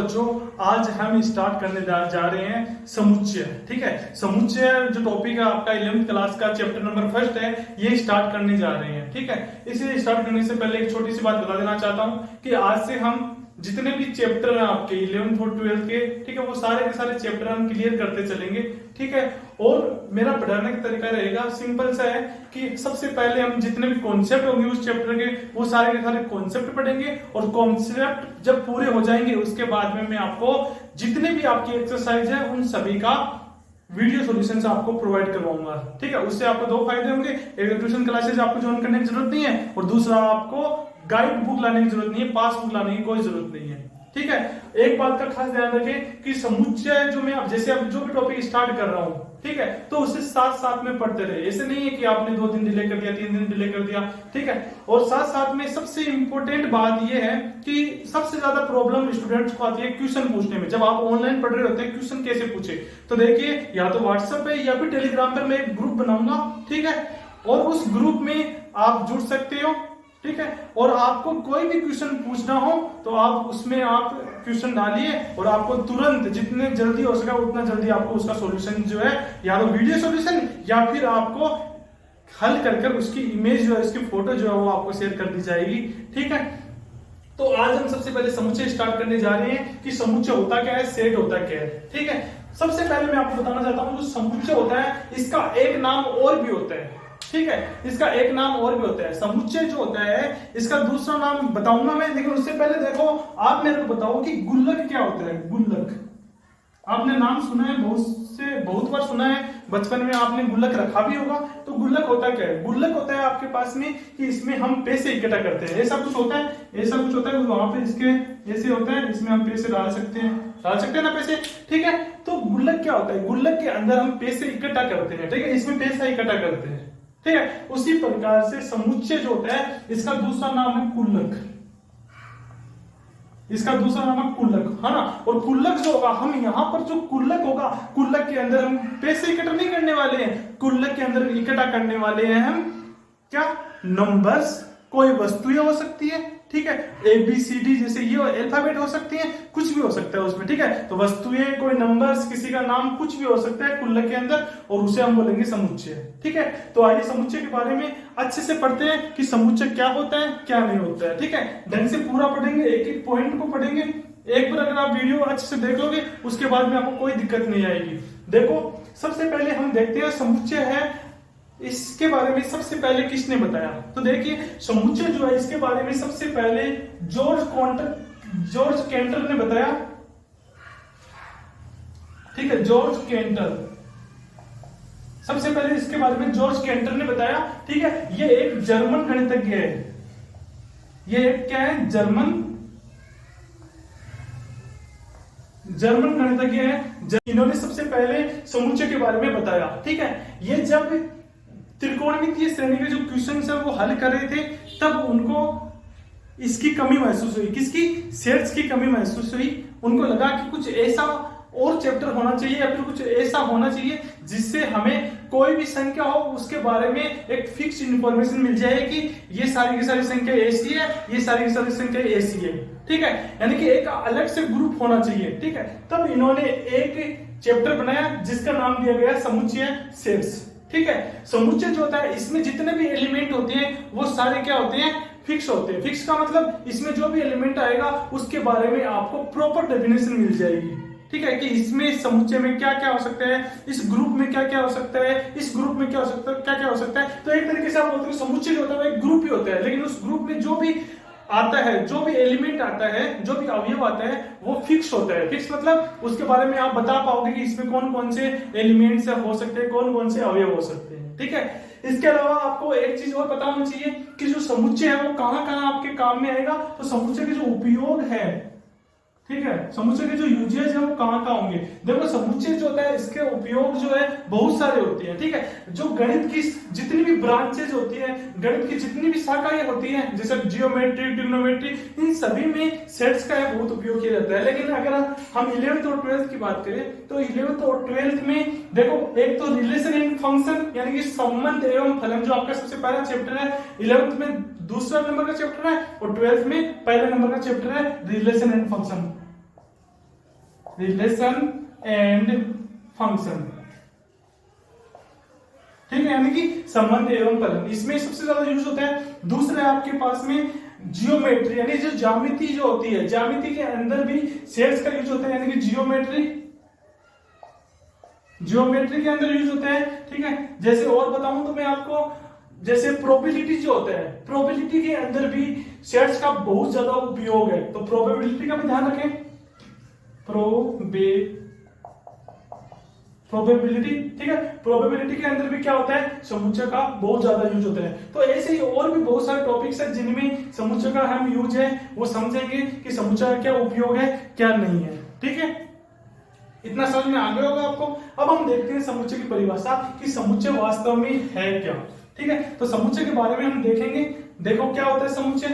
बच्चों, आज हम स्टार्ट करने जा रहे हैं समुच्चय। ठीक है, समुच्चय जो टॉपिक है आपका 11वीं क्लास का चैप्टर नंबर फर्स्ट है, ये स्टार्ट करने जा रहे हैं। ठीक है, इसे स्टार्ट करने से पहले एक छोटी सी बात बता देना चाहता हूं कि आज से हम जितने भी चैप्टर हैं आपके 11th और 12th के, ठीक है, वो सारे के सारे चैप्टर हम क्लियर करते चलेंगे। ठीक है, और मेरा पढ़ाने का तरीका रहेगा सिंपल सा है कि सबसे पहले हम जितने भी कॉन्सेप्ट होंगे उस चैप्टर के, वो सारे के सारे कॉन्सेप्ट पढ़ेंगे, और कॉन्सेप्ट जब पूरे हो जाएंगे उसके बाद में मैं आपको जितने भी आपकी एक्सरसाइज है उन सभी का वीडियो सॉल्यूशन आपको प्रोवाइड करवाऊंगा। ठीक है, उससे आपको दो फायदे होंगे, एक ट्यूशन क्लासेज आपको ज्वाइन करने की जरूरत नहीं है, और दूसरा आपको गाइड बुक लाने की जरूरत नहीं है, पास बुक लाने की कोई जरूरत नहीं है। ठीक है, एक बात का खास ध्यान रखें कि समुच्चय जो मैं अब जैसे अब जो भी टॉपिक स्टार्ट कर रहा हूं, ठीक है, तो उसे साथ साथ में पढ़ते रहे। ऐसे नहीं है कि आपने 2 दिन डिले कर दिया, 3 दिन डिले कर दिया। ठीक है, और साथ साथ में सबसे इंपॉर्टेंट बात यह है कि सबसे ज्यादा प्रॉब्लम स्टूडेंट्स को आती है क्वेश्चन पूछने में। जब आप ऑनलाइन पढ़ रहे होते हैं क्वेश्चन कैसे पूछे, तो देखिए या तो व्हाट्सएप पे या फिर टेलीग्राम पे मैं एक ग्रुप बनाऊंगा। ठीक है, और उस ग्रुप में आप जुड़ सकते हो। ठीक है, और आपको कोई भी क्वेश्चन पूछना हो तो आप उसमें आप क्वेश्चन डालिए, और आपको तुरंत जितने जल्दी हो सका उतना जल्दी आपको उसका सॉल्यूशन जो है, या तो वीडियो सॉल्यूशन या फिर आपको हल कर उसकी इमेज जो है, उसकी फोटो जो है वो आपको शेयर कर दी जाएगी। ठीक है, तो आज हम सबसे पहले समुच्चय स्टार्ट करने जा रहे हैं कि समुच्चय होता क्या है, सेट होता क्या है। ठीक है, सबसे पहले मैं आपको बताना चाहता हूं जो समुच्चय होता है इसका एक नाम और भी होता है। ठीक है, इसका एक नाम और भी होता है। समुच्चय जो होता है इसका दूसरा नाम बताऊंगा मैं, लेकिन उससे पहले देखो आप मेरे को बताओ कि गुल्लक क्या होता है। गुल्लक आपने नाम सुना है, बहुत बार सुना है, बचपन में आपने गुल्लक रखा भी होगा। तो गुल्लक होता क्या है? गुल्लक होता है आपके पास में कि इसमें हम पैसे इकट्ठा करते हैं। ऐसा कुछ होता है, ऐसा कुछ होता है, वहां पे इसके ऐसे होता है, इसमें हम पैसे डाल सकते हैं ना पैसे। ठीक है, तो गुल्लक क्या होता है? गुल्लक के अंदर हम पैसे इकट्ठा करते हैं। ठीक है, इसमें पैसा इकट्ठा करते हैं। ठीक है, उसी प्रकार से समुच्चय जो होता है इसका दूसरा नाम है कुल्लक। इसका दूसरा नाम है कुल्लक, है ना। और कुल्लक जो होगा, हम यहाँ पर जो कुल्लक होगा, कुल्लक के अंदर हम पैसे इकट्ठा नहीं करने वाले हैं, कुल्लक के अंदर इकट्ठा करने वाले हैं हम क्या? नंबर्स, कोई वस्तुएं हो सकती है। ठीक है, ABCD जैसे ये अल्फाबेट हो सकती है, कुछ भी हो सकता है उसमें। ठीक है, तो वस्तुएं, कोई नंबर्स, किसी का नाम, कुछ भी हो सकता है कुल्लक के अंदर, और उसे हम बोलेंगे समुच्चय। ठीक है, तो आइए समुच्चय के बारे में अच्छे से पढ़ते हैं कि समुच्चय क्या होता है, क्या नहीं होता है। ठीक है, ढंग से पूरा पढ़ेंगे, एक एक पॉइंट को पढ़ेंगे। एक बार अगर आप वीडियो अच्छे से देख लोगे उसके बाद में आपको कोई दिक्कत नहीं आएगी। देखो, सबसे पहले हम देखते हैं समुच्चय है, इसके बारे में सबसे पहले किसने बताया। तो देखिए, समुच्चय जो है इसके बारे में सबसे पहले जॉर्ज केंटर ने बताया। ठीक है, जॉर्ज केंटर, सबसे पहले इसके बारे में जॉर्ज केंटर ने बताया। ठीक है, ये एक जर्मन गणितज्ञ है। ये एक क्या है? जर्मन गणितज्ञ है। इन्होंने सबसे पहले समुच्चय के बारे में बताया। ठीक है, ये जब त्रिकोणमितीय श्रेणी के जो क्वेश्चन है वो हल कर रहे थे, तब उनको इसकी कमी महसूस हुई। किसकी? सेट्स की कमी महसूस हुई। उनको लगा कि कुछ ऐसा और चैप्टर होना चाहिए या फिर कुछ ऐसा होना चाहिए जिससे हमें कोई भी संख्या हो उसके बारे में एक फिक्स इंफॉर्मेशन मिल जाए कि ये सारी की सारी संख्या ऐसी है, ये सारी की सारी संख्या ऐसी है। ठीक है, यानी कि एक अलग से ग्रुप होना चाहिए। ठीक है, तब इन्होंने एक चैप्टर बनाया जिसका नाम दिया गया समुच्चय सेट्स। ठीक है, समुच्चय जो होता है इसमें जितने भी एलिमेंट होते हैं वो सारे क्या होते हैं? फिक्स होते हैं। फिक्स का मतलब इसमें जो भी एलिमेंट आएगा उसके बारे में आपको प्रॉपर डेफिनेशन मिल जाएगी। ठीक है, कि इसमें समुच्चय में क्या क्या हो सकता है, इस ग्रुप में क्या क्या हो सकता है, इस ग्रुप में क्या हो सकता है, क्या क्या हो सकता है। तो एक तरीके से आप बोलते हैं समुच्चय जो होता है वो एक ग्रुप ही होता है, लेकिन उस ग्रुप में जो भी आता है, जो भी एलिमेंट आता है, जो भी अवयव आता है वो फिक्स होता है। फिक्स मतलब उसके बारे में आप बता पाओगे कि इसमें कौन कौन से एलिमेंट्स हो सकते हैं, कौन कौन से अवयव हो सकते हैं। ठीक है, इसके अलावा आपको एक चीज और पता होनी चाहिए कि जो समुच्चय है वो कहां कहां आपके काम में आएगा। तो समुच्चय के जो उपयोग है, ठीक है, समुच्चय के जो यूजेज है वो कहां कहां होंगे। देखो, समुच्चय जो होता है इसके उपयोग जो है बहुत सारे होते हैं। ठीक है, जो गणित की जितनी भी ब्रांचेज होती है, गणित की जितनी भी शाखाएं होती हैं, जैसे जियोमेट्री, ट्रिग्नोमेट्री, इन सभी में सेट्स का बहुत उपयोग किया जाता है। लेकिन अगर हम 11th और 12th की बात करें तो 11th और 12th में देखो, एक तो रिलेशन एंड फंक्शन यानी कि संबंध एवं फलन जो आपका सबसे पहला चैप्टर है, 11th में दूसरा नंबर का चैप्टर है, और 12th में पहले नंबर का चैप्टर है relation and function. Relation and function, ठीक है, यानी कि संबंध एवं फलन, इसमें सबसे ज्यादा यूज होता है। दूसरा आपके पास में जियोमेट्री, यानी जो ज्यामिति जो होती है, ज्यामिति के अंदर भी शेड्स का यूज होता है, यानी कि जियोमेट्री, जियोमेट्री के अंदर यूज होता है, ठीक है। जैसे और बताऊं तो मैं आपको, जैसे प्रोबेबिलिटी जो होता है, प्रोबेबिलिटी के अंदर भी शेड्स का बहुत ज्यादा उपयोग है, तो प्रोबेबिलिटी का भी ध्यान रखें। प्रोबेबिलिटी, ठीक है, प्रोबेबिलिटी के अंदर भी क्या होता है, समुच्चय का बहुत ज्यादा यूज होता है। तो ऐसे ही और भी बहुत सारे टॉपिक्स हैं जिनमें समुच्चय का हम यूज है वो समझेंगे कि समुच्चय का क्या उपयोग है क्या नहीं है, ठीक है। इतना समझ में आ गया होगा आपको। अब हम देखते हैं समुच्चय की परिभाषा कि समुच्चय वास्तव में है क्या, ठीक है। तो समुच्चय के बारे में हम देखेंगे। देखो क्या होता है समुच्चय,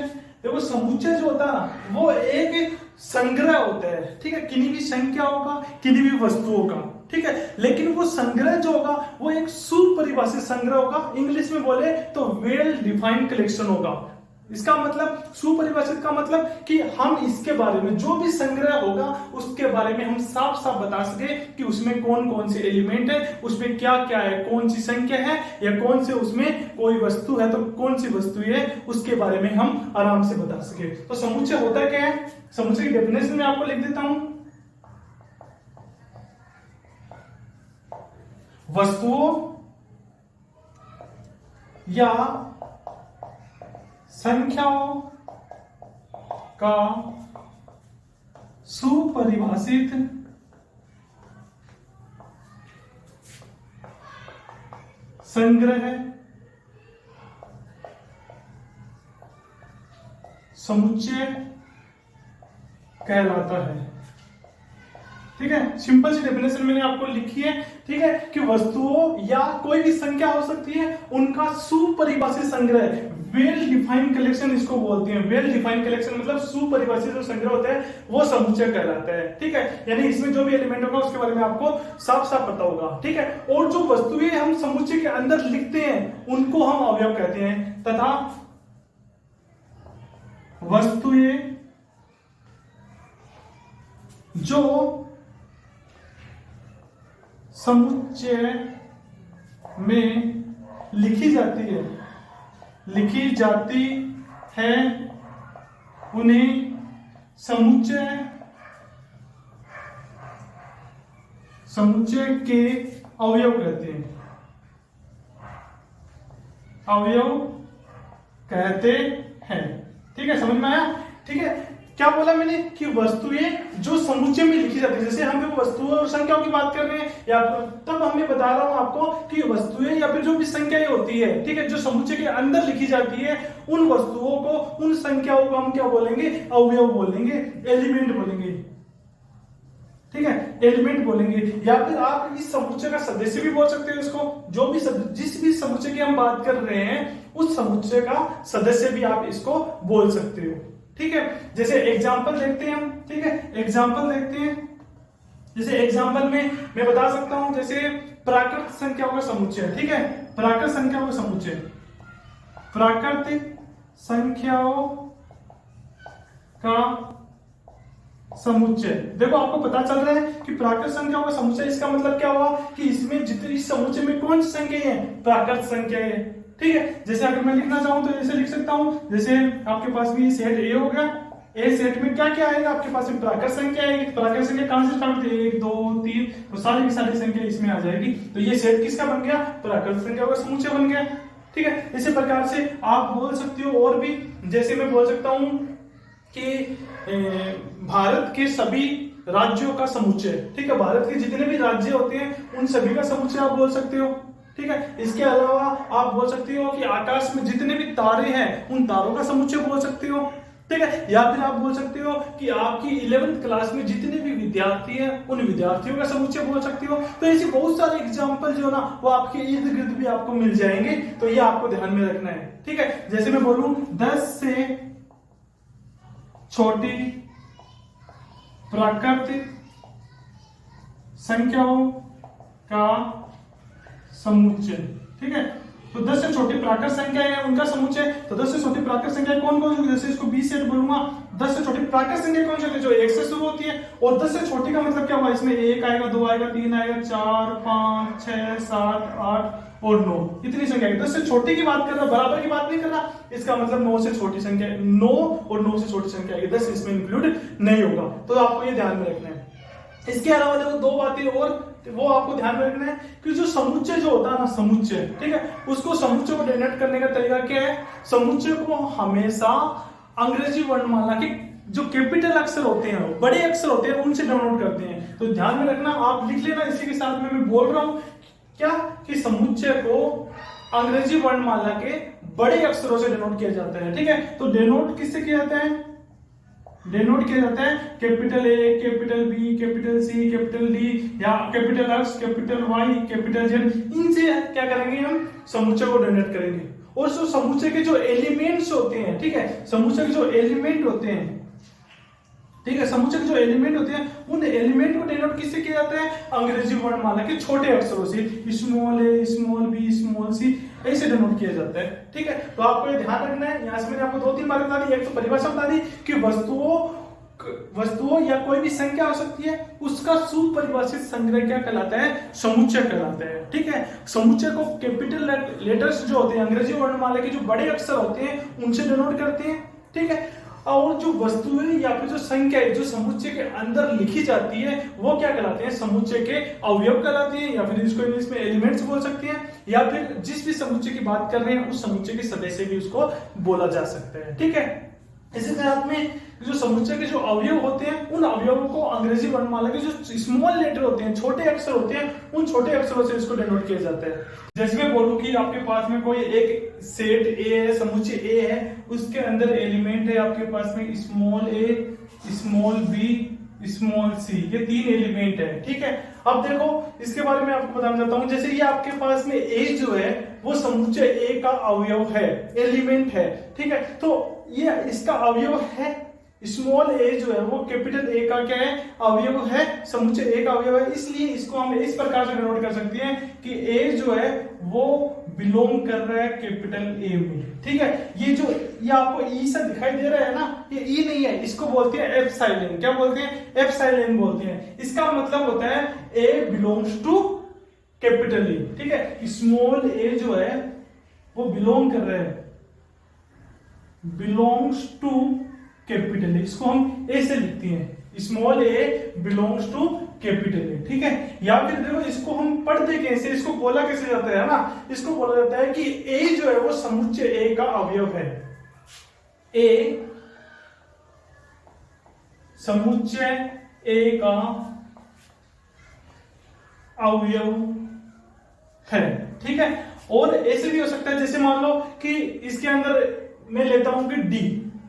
देखो समुच्चय जो होता है वो एक संग्रह होता है, ठीक है, किन्हीं भी संख्याओं का, किन्हीं भी वस्तुओं का, ठीक है। लेकिन वो संग्रह जो होगा वो एक सुपरिभाषित संग्रह होगा, इंग्लिश में बोले तो वेल डिफाइंड कलेक्शन होगा। इसका मतलब, सुपरिभाषित का मतलब कि हम इसके बारे में, जो भी संग्रह होगा उसके बारे में हम साफ साफ बता सके कि उसमें कौन कौन से एलिमेंट है, उसमें क्या क्या है, कौन सी संख्या है, या कौन से उसमें कोई वस्तु है तो कौन सी वस्तु है, उसके बारे में हम आराम से बता सके। तो समुच्चय होता क्या है, समुच्चय की डेफिनेशन में आपको लिख देता हूं। वस्तुओं या संख्याओं का सुपरिभाषित संग्रह समुच्चय कहलाता है, ठीक है। सिंपल सी डेफिनेशन मैंने आपको लिखी है, ठीक है, कि वस्तुओं या कोई भी संख्या हो सकती है उनका सुपरिभाषित संग्रह, वेल डिफाइंड कलेक्शन इसको बोलते हैं। वेल डिफाइंड कलेक्शन मतलब सुपरिभाषित जो संग्रह होता है वो समुच्चय कहलाता है, ठीक है। यानी इसमें जो भी एलिमेंट होगा उसके बारे में आपको साफ साफ पता होगा, ठीक है। और जो वस्तुएं हम समुच्चय के अंदर लिखते हैं उनको हम अवयव कहते हैं, तथा वस्तुएं जो समुच्चय में लिखी जाती है उन्हें समुच्चय के अवयव कहते हैं, अवयव कहते हैं, ठीक है। समझ में आया, ठीक है। क्या बोला मैंने कि वस्तुएं जो समुच्चय में लिखी जाती है, जैसे हम वस्तुओं और संख्याओं की बात कर रहे हैं, या तब हमें बता रहा हूं आपको कि वस्तुएं या फिर जो भी संख्याएं होती है, ठीक है, जो समुच्चय के अंदर लिखी जाती है, उन वस्तुओं को, उन संख्याओं को हम क्या बोलेंगे, अवयव बोलेंगे, एलिमेंट बोलेंगे, ठीक है, एलिमेंट बोलेंगे। या फिर आप इस समुच्चय का सदस्य भी बोल सकते हो इसको, जो भी जिस भी समुच्चय की हम बात कर रहे हैं उस समुच्चय का सदस्य भी आप इसको बोल सकते हो, ठीक है। जैसे एग्जांपल देखते हैं हम, ठीक है, एग्जांपल देखते हैं। जैसे एग्जांपल में मैं बता सकता हूं, जैसे प्राकृत संख्याओं का समुच्चय, ठीक है, प्राकृत संख्याओं का समुच्चय, प्राकृतिक संख्याओं का समुच्चय। देखो आपको पता चल रहा है कि प्राकृत संख्याओं का समुच्चय, इसका मतलब क्या हुआ कि इसमें जितनी, इस समुच्चय में कौन सी संख्या है, प्राकृत संख्या है, ठीक है। जैसे अगर मैं लिखना चाहूं तो ऐसे लिख सकता हूं, जैसे आपके पास भी सेट ए हो गया, ए सेट में क्या क्या आएगा, आपके पास में प्राकृत संख्या आएगी। प्राकृत संख्या कहां से स्टार्ट होती है, 1 2 3, तो सारी की सारी संख्या इसमें आ जाएगी। तो ये सेट किसका बन गया, प्राकृत संख्या का समुच्चय बन गया, ठीक है। इसी प्रकार से आप बोल सकते हो और भी, जैसे मैं बोल सकता हूं कि भारत के सभी राज्यों का समुच्चय, ठीक है, भारत के जितने भी राज्य होते हैं उन सभी का समुच्चय आप बोल सकते हो, ठीक है। इसके अलावा आप बोल सकते हो कि आकाश में जितने भी तारे हैं उन तारों का समुच्चय बोल सकते हो, ठीक है। या फिर आप बोल सकते हो कि आपकी 11th क्लास में जितने भी विद्यार्थी हैं उन विद्यार्थियों का समुच्चय बोल सकते हो। तो ऐसे बहुत सारे एग्जाम्पल जो ना वो आपके इर्द गिर्द भी आपको मिल जाएंगे, तो ये आपको ध्यान में रखना है, ठीक है। जैसे मैं बोलूं 10 से छोटी प्राकृतिक संख्याओं का समुच्चय, ठीक है, तो 10 से छोटी प्राकृत संख्या है उनका समुच्चय। तो 10 से छोटी प्राकृत संख्या कौन कौन सी, जैसे इसको 20 से बोलूंगा। 10 से छोटी प्राकृत संख्या कौन सी होती है, जो 1 से शुरू होती है। और 10 से छोटी का मतलब क्या हुआ, इसमें 1 आएगा, 2 आएगा, 3 आएगा, 4 5 6 7 8 और 9, इतनी संख्या। 10 से छोटी की बात कर रहा, बराबर की बात नहीं कर रहा, इसका मतलब 9 से छोटी संख्या, 9 और 9 से छोटी संख्या आएगी, 10 इसमें इंक्लूड नहीं होगा। तो आपको ये ध्यान में रखना है। इसके अलावा देखो 2 बातें और वो आपको ध्यान में रखना है कि जो समुच्चय जो होता है ना, समुच्चय, ठीक है, उसको समुच्चय को डिनोट करने का तरीका क्या है। समुच्चय को हमेशा अंग्रेजी वर्णमाला के जो कैपिटल अक्षर होते हैं, बड़े अक्षर होते हैं, उनसे डिनोट करते हैं। तो ध्यान में रखना, आप लिख लेना इसी के साथ में मैं बोल रहा हूं क्या कि समुच्चय को अंग्रेजी वर्णमाला के बड़े अक्षरों से डिनोट किया जाता है। ठीक है, तो डिनोट किससे किया जाता है, डिनोट किया जाता है capital A, capital B, capital C, capital D, या capital X, capital Y, capital Z, इनसे क्या करेंगे हम, समुच्चय को डिनोट करेंगे। और जो समुच्चय के जो एलिमेंट्स होते हैं, ठीक है, समुच्चय के जो एलिमेंट होते हैं, ठीक है, समुच्चय के जो एलिमेंट होते हैं, उन एलिमेंट को डिनोट किससे किया जाता है, अंग्रेजी वर्णमाला के छोटे अक्षरों से, स्मॉल ए, स्मॉल बी, स्मॉल सी, ऐसे डिनोट किया जाता है। ठीक है, तो आपको ये ध्यान रखना है। यहां से मैंने आपको 2-3 बातें बता दी। एक तो परिभाषा बता दी कि वस्तुओं या कोई भी संख्या हो सकती है, उसका सुपरिभाषित संग्रह क्या कहलाता है, समुच्चय कहलाता है। ठीक है, समुच्चय को कैपिटल लेटर्स जो होते हैं, अंग्रेजी वर्णमाला के जो बड़े अक्षर होते हैं, उनसे डिनोट करते हैं। ठीक है, और जो वस्तुएं या फिर जो संख्या जो समुच्चय के अंदर लिखी जाती है, वो क्या कहलाते हैं, समुच्चय के अवयव कहलाते हैं, या फिर इसको इंग्लिश में एलिमेंट्स बोल सकते हैं, या फिर जिस भी समुच्चय की बात कर रहे हैं उस समुच्चय के सदस्य भी उसको बोला जा सकता है। ठीक है, इसी तरह में जो समुच्चय के जो अवयव होते हैं, उन अवयवों को अंग्रेजी वर्णमाला के जो स्मॉल लेटर होते हैं, छोटे अक्षर होते हैं, उन छोटे अक्षरों से इसको डिनोट किया जाता है। जैसे मैं बोलूं कि आपके पास में कोई एक सेट ए है, समुच्चय ए है, उसके अंदर एलिमेंट है आपके पास में स्मॉल ए, स्मॉल बी, स्मॉल सी, ये 3 एलिमेंट है। ठीक है, अब देखो इसके बारे में आपको बताना चाहता हूं। जैसे ये आपके पास में ए जो है वो समुच्चय ए का अवयव है, एलिमेंट है। ठीक है, तो ये इसका अवयव है, स्मॉल ए जो है वो कैपिटल ए का क्या है, अवयव है, समुच्चय ए का अवयव है, इसलिए इसको हम इस प्रकार से डिनोट कर सकते हैं कि ए जो है वो बिलोंग कर रहा है कैपिटल ए में। ठीक है, ये आपको ई से दिखाई दे रहा है ना, ये ई नहीं है, इसको बोलते हैं एप्सिलॉन। क्या बोलते हैं, एप्सिलॉन बोलते हैं। इसका मतलब होता है ए बिलोंग्स टू कैपिटल ए। ठीक है, स्मॉल ए जो है वो बिलोंग कर रहा है, बिलोंग्स टू कैपिटल ए, इसको हम ए से लिखते हैं, small A belongs to capital A. ठीक है, या फिर देखो इसको हम पढ़ते कैसे, इसको बोला कैसे जाता है ना, इसको बोला जाता है कि ए जो है वो समुच्चय ए का अवयव है, ए समुच्चय ए का अवयव है। ठीक है, और ऐसे भी हो सकता है, जैसे मान लो कि इसके अंदर मैं लेता हूं कि डी,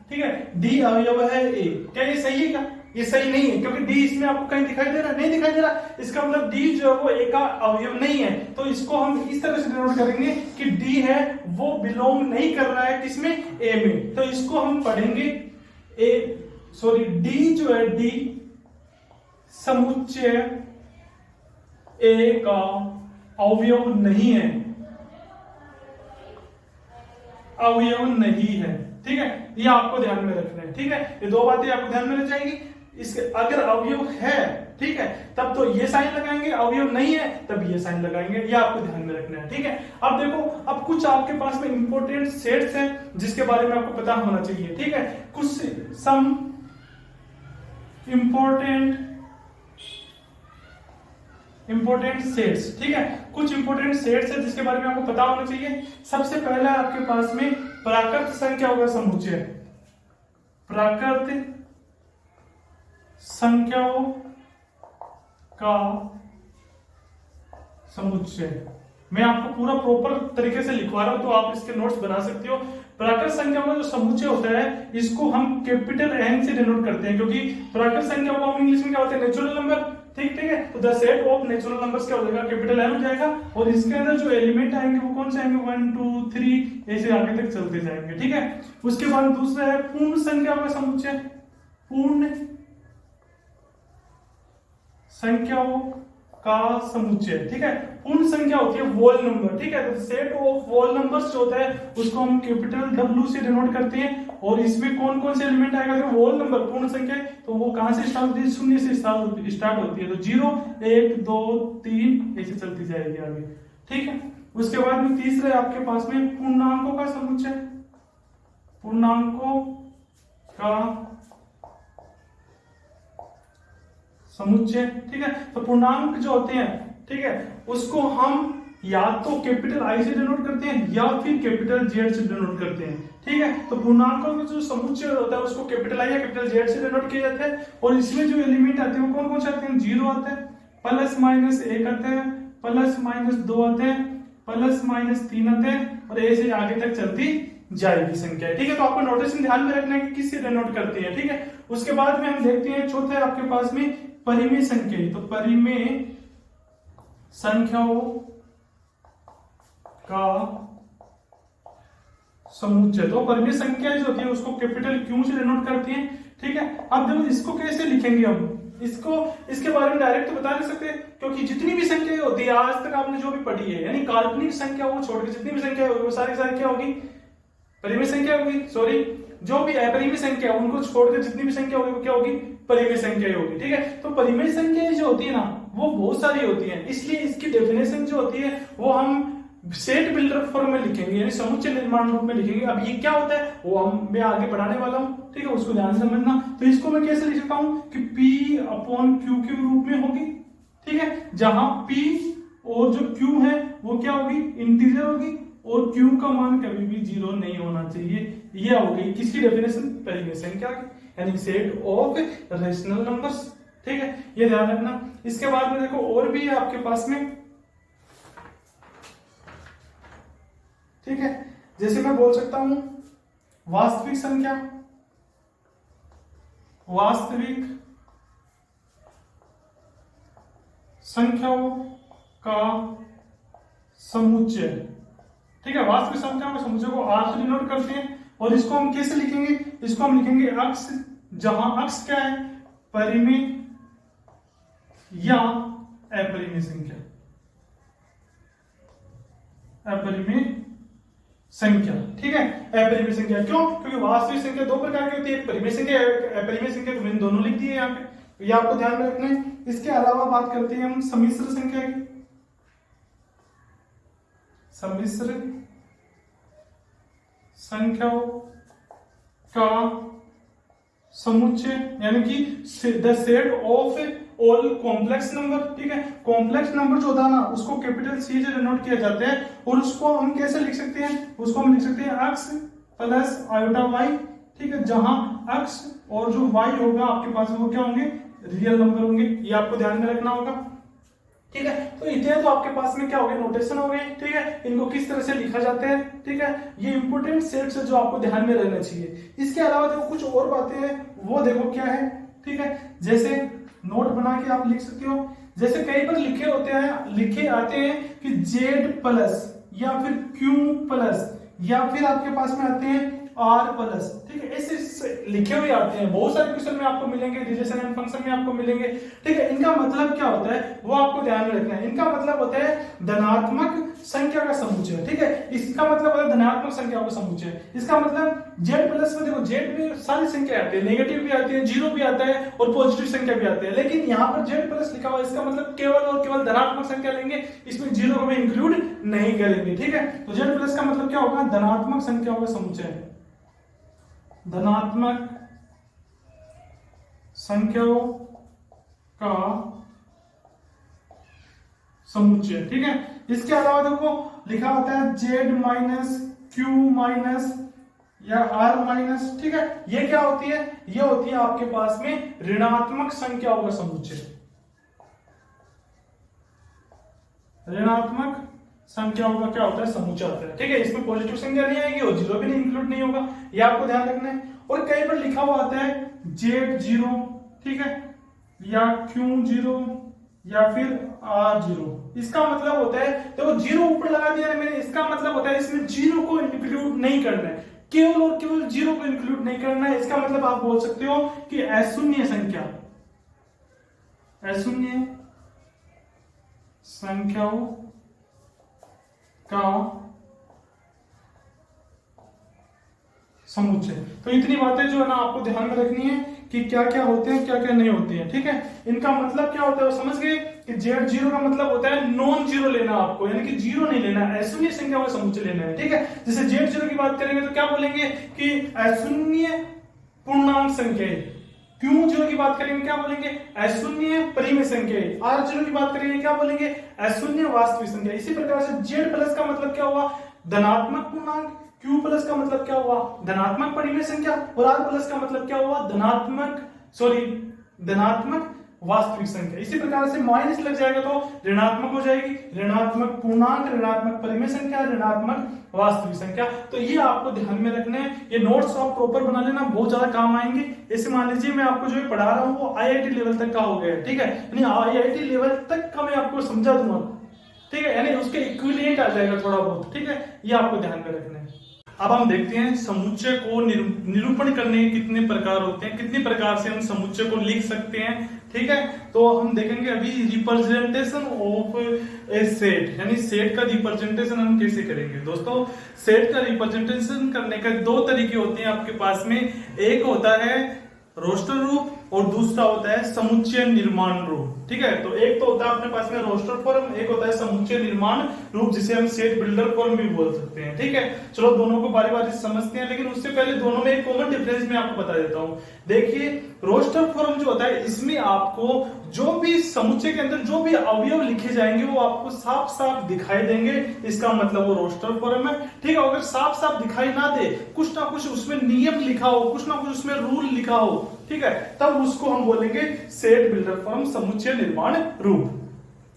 ठीक है, डी अवयव है ए, क्या ये सही है क्या, ये सही नहीं है, क्योंकि डी इसमें आपको कहीं दिखाई दे रहा, नहीं दिखाई दे रहा, इसका मतलब डी जो है वो ए का अवयव नहीं है। तो इसको हम इस तरह से डिनोट करेंगे कि डी है वो बिलोंग नहीं कर रहा है किसमें, ए में। तो इसको हम पढ़ेंगे डी जो है, डी समुच्चय ए का अवयव नहीं है, अवयव नहीं है। ठीक है, ये आपको ध्यान में रखना है। ठीक है, ये 2 बातें आपको ध्यान में रह जाएगी। इसके अगर अवयव है, ठीक है, तब तो ये साइन लगाएंगे, अवयव नहीं है तब ये साइन लगाएंगे, ये आपको ध्यान में रखना है। ठीक है, अब देखो, अब कुछ आपके पास में इंपॉर्टेंट सेट्स हैं जिसके बारे में आपको पता होना चाहिए। ठीक है, कुछ सम इंपॉर्टेंट सेट्स, ठीक है, कुछ इंपॉर्टेंट सेट्स है जिसके बारे में आपको पता होना चाहिए। सबसे पहला आपके पास में प्राकृत संख्या होगा समुच्चय, प्राकृत संख्याओं का समुच्चय। मैं आपको पूरा प्रॉपर तरीके से लिखवा रहा हूं, तो आप इसके नोट्स बना सकते हो। प्राकृत संख्या का जो समुच्चय होता है, इसको हम कैपिटल एन से डिनोट करते हैं, क्योंकि प्राकृत संख्या को हम इंग्लिश में क्या होते हैं, नेचुरल नंबर। ठीक है, तो the set of natural numbers क्या हो जाएगा, कैपिटल एन हो जाएगा। और इसके अंदर जो एलिमेंट आएंगे वो कौन से आएंगे, 1 2 3 ऐसे आगे तक चलते जाएंगे। ठीक है, उसके बाद दूसरा है पूर्ण संख्या का समुच्चय, पूर्ण संख्याओं का समुच्चय, ठीक है। पूर्ण संख्या होती है वोल नंबर, ठीक है। तो सेट ऑफ वोल नंबर्स जो होता है उसको हम कैपिटल W से डिनोट करते हैं। और इसमें कौन कौन से एलिमेंट आएगा, तो वोल नंबर पूर्ण संख्या, तो वो कहां से स्टार्ट होती है, शून्य से स्टार्ट होती है। तो 0 1 2 3 ऐसे चलती जाएगी आगे, ठीक है। उसके बाद में तीसरा है आपके पास में पूर्णांकों का समुच्चय, पूर्णांकों का समुच्चय, ठीक है। तो पूर्णांक जो होते हैं, ठीक है, उसको हम या तो कैपिटल आई से डिनोट करते हैं या फिर कैपिटल जेड से डिनोट करते हैं, ठीक है। तो पूर्णांकों का जो समुच्चय होता है उसको कैपिटल आई या कैपिटल जेड से डिनोट किया जाता है। और इसमें जो एलिमेंट आते हैं वो कौन कौन से आते हैं, 0 आते हैं, +-1 आते हैं, +-2 आते हैं, +-3 आते हैं, और ऐसे आगे तक चलती जाएगी संख्या, ठीक है। तो आपको नोटेशन ध्यान में रखना है कि किससे डिनोट करते हैं, ठीक है। उसके बाद में हम देखते हैं चौथा है आपके पास में परिमेय संख्या। तो परिमेय संख्याओं का समुच्चय, तो परिमेय संख्या जो होती है उसको कैपिटल क्यू से डिनोट करती है, ठीक है। अब देखो इसको कैसे लिखेंगे हम, इसको इसके बारे में डायरेक्ट तो बता नहीं सकते, क्योंकि जितनी भी संख्या होती है आज तक आपने जो भी पढ़ी है, यानी काल्पनिक संख्या वो छोड़कर जितनी भी संख्या होगी वो सारी सारी क्या होगी, परिमेय संख्या होगी। सॉरी, जो भी अपरिमेय संख्या उनको छोड़कर जितनी भी संख्या होगी वो क्या होगी, परिमेय संख्या होगी, ठीक है। तो परिमेय संख्या जो होती है ना वो बहुत सारी होती है, इसलिए इसकी डेफिनेशन जो होती है वो हम सेट बिल्डर फॉर्म में लिखेंगे, यानी समुच्चय निर्माण रूप में लिखेंगे। अब ये क्या होता है वो मैं आगे बढ़ाने वाला हूं, ठीक है, उसको ध्यान से समझना। तो इसको मैं कैसे लिख सकता हूं कि P/Q के रूप में होगी, ठीक है, जहां P और जो Q है वो क्या होगी, इंटीजर होगी, और Q का मान कभी भी 0 नहीं होना चाहिए। यह हो गई किसकी डेफिनेशन, परिमेय संख्या की, यानी सेट ऑफ रेशनल नंबर्स, ठीक है, ये ध्यान रखना। इसके बाद में देखो और भी है आपके पास में, ठीक है, जैसे मैं बोल सकता हूं वास्तविक संख्या, वास्तविक संख्याओं का समुच्चय, ठीक है। वास्तविक संख्याओं के समुच्चय को R से डिनोट करते हैं। और इसको हम कैसे लिखेंगे, इसको हम लिखेंगे अक्ष, जहां अक्ष क्या है, परिमेय या अपरिमेय संख्या, अपरिमेय संख्या, ठीक है। अपरिमेय संख्या क्यों, क्योंकि वास्तविक संख्या दो प्रकार की होती है, परिमेय संख्या, अपरिमेय संख्या, तो मैंने दोनों लिख दिए यहाँ पे, ये आपको ध्यान में रखना है। इसके अलावा बात करते हैं हम सम्मिश्र संख्या की, सम्मिश्र संख्याओं का समुच्चय, यानी कि the set of all complex number, ठीक है। कॉम्प्लेक्स नंबर जो होता है ना उसको कैपिटल C से डिनोट किया जाता है, और उसको हम कैसे लिख सकते हैं, उसको हम लिख सकते हैं अक्ष प्लस आयोटा y, ठीक है, जहां अक्ष और जो y होगा आपके पास वो क्या होंगे, रियल नंबर होंगे, ये आपको ध्यान में रखना होगा, ठीक है। तो इतने तो आपके पास में क्या हो गए, नोटेशन हो गए, ठीक है, इनको किस तरह से लिखा जाता है, ठीक है, ये इंपोर्टेंट सेट्स है जो आपको ध्यान में रहना चाहिए। इसके अलावा देखो कुछ और बातें हैं, वो देखो क्या है, ठीक है, जैसे नोट बना के आप लिख सकते हो। जैसे कई बार लिखे आते हैं कि Z प्लस या फिर Q प्लस या फिर आपके पास में आते हैं R प्लस, ठीक है, ऐसे लिखे हुए आते हैं, बहुत सारे क्वेश्चन में आपको मिलेंगे, रिलेशन एंड फंक्शन में आपको मिलेंगे, ठीक है। इनका मतलब क्या होता है वो आपको ध्यान में रखना है। इनका मतलब होता है धनात्मक संख्या का समुच्चय, ठीक है, इसका मतलब होता है धनात्मक संख्या का समुच्चय। इसका मतलब Z प्लस में देखो Z में सारी संख्या आती है, नेगेटिव भी आती है, जीरो भी आता है और पॉजिटिव संख्या भी आती है, लेकिन यहाँ पर Z प्लस लिखा हुआ है, इसका मतलब केवल और केवल धनात्मक संख्या लेंगे, इसमें जीरो को भी इंक्लूड नहीं करेंगे, ठीक है। तो Z प्लस का मतलब क्या होगा, धनात्मक संख्याओं का समुच्चय, धनात्मक संख्याओं का समुच्चय, ठीक है। इसके अलावा देखो लिखा होता है Z माइनस Q माइनस या R माइनस, ठीक है, ये क्या होती है, ये होती है आपके पास में ऋणात्मक संख्याओं का समुच्चय, ऋणात्मक संख्याओं का क्या होता है, समुच्चय होता है, ठीक है। इसमें पॉजिटिव संख्या नहीं आएगी और जीरो भी नहीं इंक्लूड नहीं होगा, ये आपको ध्यान रखना है। और कई बार लिखा हुआ आता है Z0, ठीक है, या Q0 या फिर R0, इसका मतलब होता है, देखो जीरो ऊपर लगा दिया मैंने, इसका मतलब होता है इसमें जीरो को इंक्लूड नहीं करना है, केवल और केवल जीरो को इंक्लूड नहीं करना है। इसका मतलब आप बोल सकते हो कि अशून्य संख्या, अशून्य संख्याओं का समुच्चय। तो इतनी बातें जो है ना आपको ध्यान में रखनी है कि क्या क्या होते हैं, क्या क्या नहीं होते हैं, ठीक है। इनका मतलब क्या होता है वो समझ गए कि जेड जीरो का मतलब होता है नॉन जीरो लेना आपको, यानी कि जीरो नहीं लेना, अशून्य संख्या का समुच्चय लेना है, ठीक है। जैसे जेड जीरो की बात करेंगे तो क्या बोलेंगे कि अशून्य पूर्णांक संख्याएं, क्यू जीरो की बात करेंगे क्या बोलेंगे, अशून्य परिमेय संख्याएं, आर जीरो की बात करेंगे क्या बोलेंगे, अशून्य वास्तविक संख्या। इसी प्रकार से जेड प्लस का मतलब क्या हुआ, धनात्मक पूर्णांक, Q प्लस का मतलब क्या हुआ, धनात्मक परिमेय संख्या, और R प्लस का मतलब क्या हुआ, धनात्मक वास्तविक संख्या। इसी प्रकार से माइनस लग जाएगा तो ऋणात्मक हो जाएगी, ऋणात्मक पूर्णांक, ऋणात्मक परिमेय संख्या, ऋणात्मक वास्तविक संख्या। तो ये आपको ध्यान में रखने हैं, ये नोट्स आप प्रॉपर बना लेना, बहुत ज्यादा काम आएंगे। ऐसे मान लीजिए मैं आपको जो पढ़ा रहा हूँ वो IIT लेवल तक का हो गया, ठीक है, यानी IIT लेवल तक का मैं आपको समझा दूंगा, ठीक है, यानी उसके इक्विवेलेंट आ जाएगा थोड़ा बहुत, ठीक है, ये आपको ध्यान में रखना है। अब हम देखते हैं समुच्चय को निरूपण करने के कितने प्रकार होते हैं, कितने प्रकार से हम समुच्चय को लिख सकते हैं, ठीक है। तो हम देखेंगे अभी रिप्रेजेंटेशन ऑफ ए सेट, यानी सेट का रिप्रेजेंटेशन हम कैसे करेंगे। दोस्तों सेट का रिप्रेजेंटेशन करने के दो तरीके होते हैं आपके पास में, एक होता है रोस्टर रूप और दूसरा होता है समुच्चय निर्माण रूप, ठीक है। तो एक तो होता है अपने पास में रोस्टर फॉर्म, एक होता है समुच्चय निर्माण रूप, जिसे हम सेट बिल्डर फॉर्म भी बोल सकते हैं, ठीक है। चलो दोनों को बारी बारी समझते हैं, लेकिन उससे पहले दोनों में एक कॉमन डिफरेंस मैं आपको बता देता हूं। देखिए रोस्टर फॉर्म जो होता है इसमें आपको जो भी समुच्चय के अंदर जो भी अवयव लिखे जाएंगे वो आपको साफ साफ दिखाई देंगे, इसका मतलब वो रोस्टर फॉर्म है, ठीक है। अगर साफ साफ दिखाई ना दे, कुछ ना कुछ उसमें नियम लिखा हो, कुछ ना कुछ उसमें रूल लिखा हो, ठीक है, तब उसको हम बोलेंगे सेट बिल्डर फॉर्म, समुच्चय निर्माण रूप।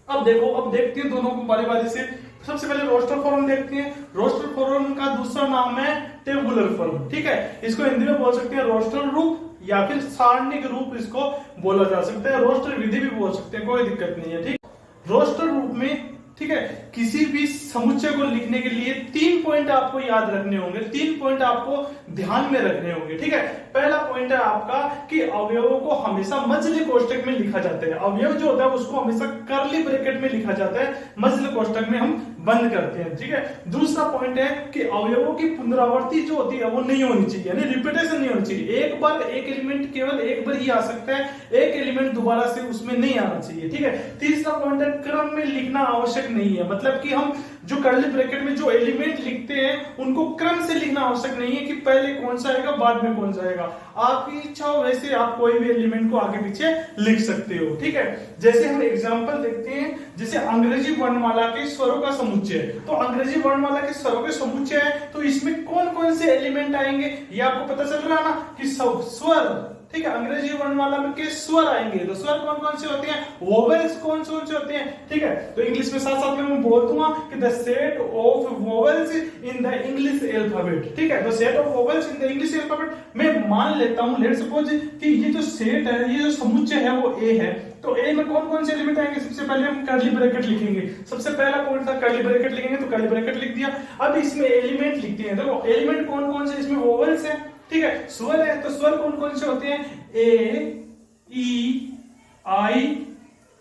अब देखो, अब देखते हैं दोनों को बारी बारी से। सबसे पहले रोस्टर फॉर्म देखते हैं। रोस्टर फॉर्म का दूसरा नाम है टेबुलर फॉर्म, ठीक है। इसको हिंदी में बोल सकते हैं रोस्टर रूप या फिर सारणिक रूप इसको बोला जा सकता है, रोस्टर विधि भी बोल सकते हैं, कोई दिक्कत नहीं है, ठीक। रोस्टर रूप में, ठीक है, किसी भी समुच्चय को लिखने के लिए 3 पॉइंट आपको याद रखने होंगे, 3 पॉइंट आपको ध्यान में रखने होंगे, ठीक है। पहला पॉइंट है आपका कि अवयवों को हमेशा मजली कोष्टक में लिखा जाता है, अवयव जो होता है उसको हमेशा कर्ली ब्रैकेट में लिखा जाता है, मजली कोष्टक में हम बंद करते हैं, ठीक है। दूसरा पॉइंट है कि अवयवों की पुनरावृत्ति जो होती है वो नहीं होनी चाहिए, यानी रिपीटेशन नहीं होनी चाहिए। एक बार एक एलिमेंट केवल एक बार ही आ सकता है, एक एलिमेंट दोबारा से उसमें नहीं आना चाहिए, ठीक है। तीसरा पॉइंट है क्रम में लिखना आवश्यक नहीं है, मतलब कि हम जो कर्ली ब्रैकेट में जो एलिमेंट लिखते हैं उनको क्रम से लिखना आवश्यक नहीं है कि पहले कौन सा आएगा बाद में कौन सा आएगा, आपकी इच्छा हो वैसे आप कोई भी एलिमेंट को आगे पीछे लिख सकते हो, ठीक है। जैसे हम एग्जांपल देखते हैं, जैसे अंग्रेजी वर्णमाला के स्वरों का समुच्चय, तो अंग्रेजी वर्णमाला के स्वरों के समुच्चय है, तो इसमें कौन कौन से एलिमेंट आएंगे ये आपको पता चल रहा है ना कि स्वर, ठीक है, अंग्रेजी वर्णमाला में के स्वर आएंगे, तो स्वर कौन कौन से होते हैं, वोवेल्स कौन कौन से होते हैं, ठीक है। तो इंग्लिश में साथ साथ में मैं बोल दूंगा कि the set of vowels in the English alphabet, ठीक है। तो set of vowels in the English alphabet, मैं मान लेता हूं, लेट्स सपोज कि ये जो सेट है, ये जो समुच्चय है वो ए है, तो ए में कौन कौन से एलिमेंट आएंगे, सबसे पहले हम कर्ली ब्रैकेट लिखेंगे, सबसे पहला पॉइंट था कर्ली ब्रैकेट लिखेंगे, तो कर्ली ब्रैकेट लिख दिया। अब इसमें एलिमेंट लिखते हैं, देखो एलिमेंट कौन कौन से, इसमें वोवेल्स है, ठीक है, स्वर है, तो स्वर कौन कौन से होते हैं, ए ई आई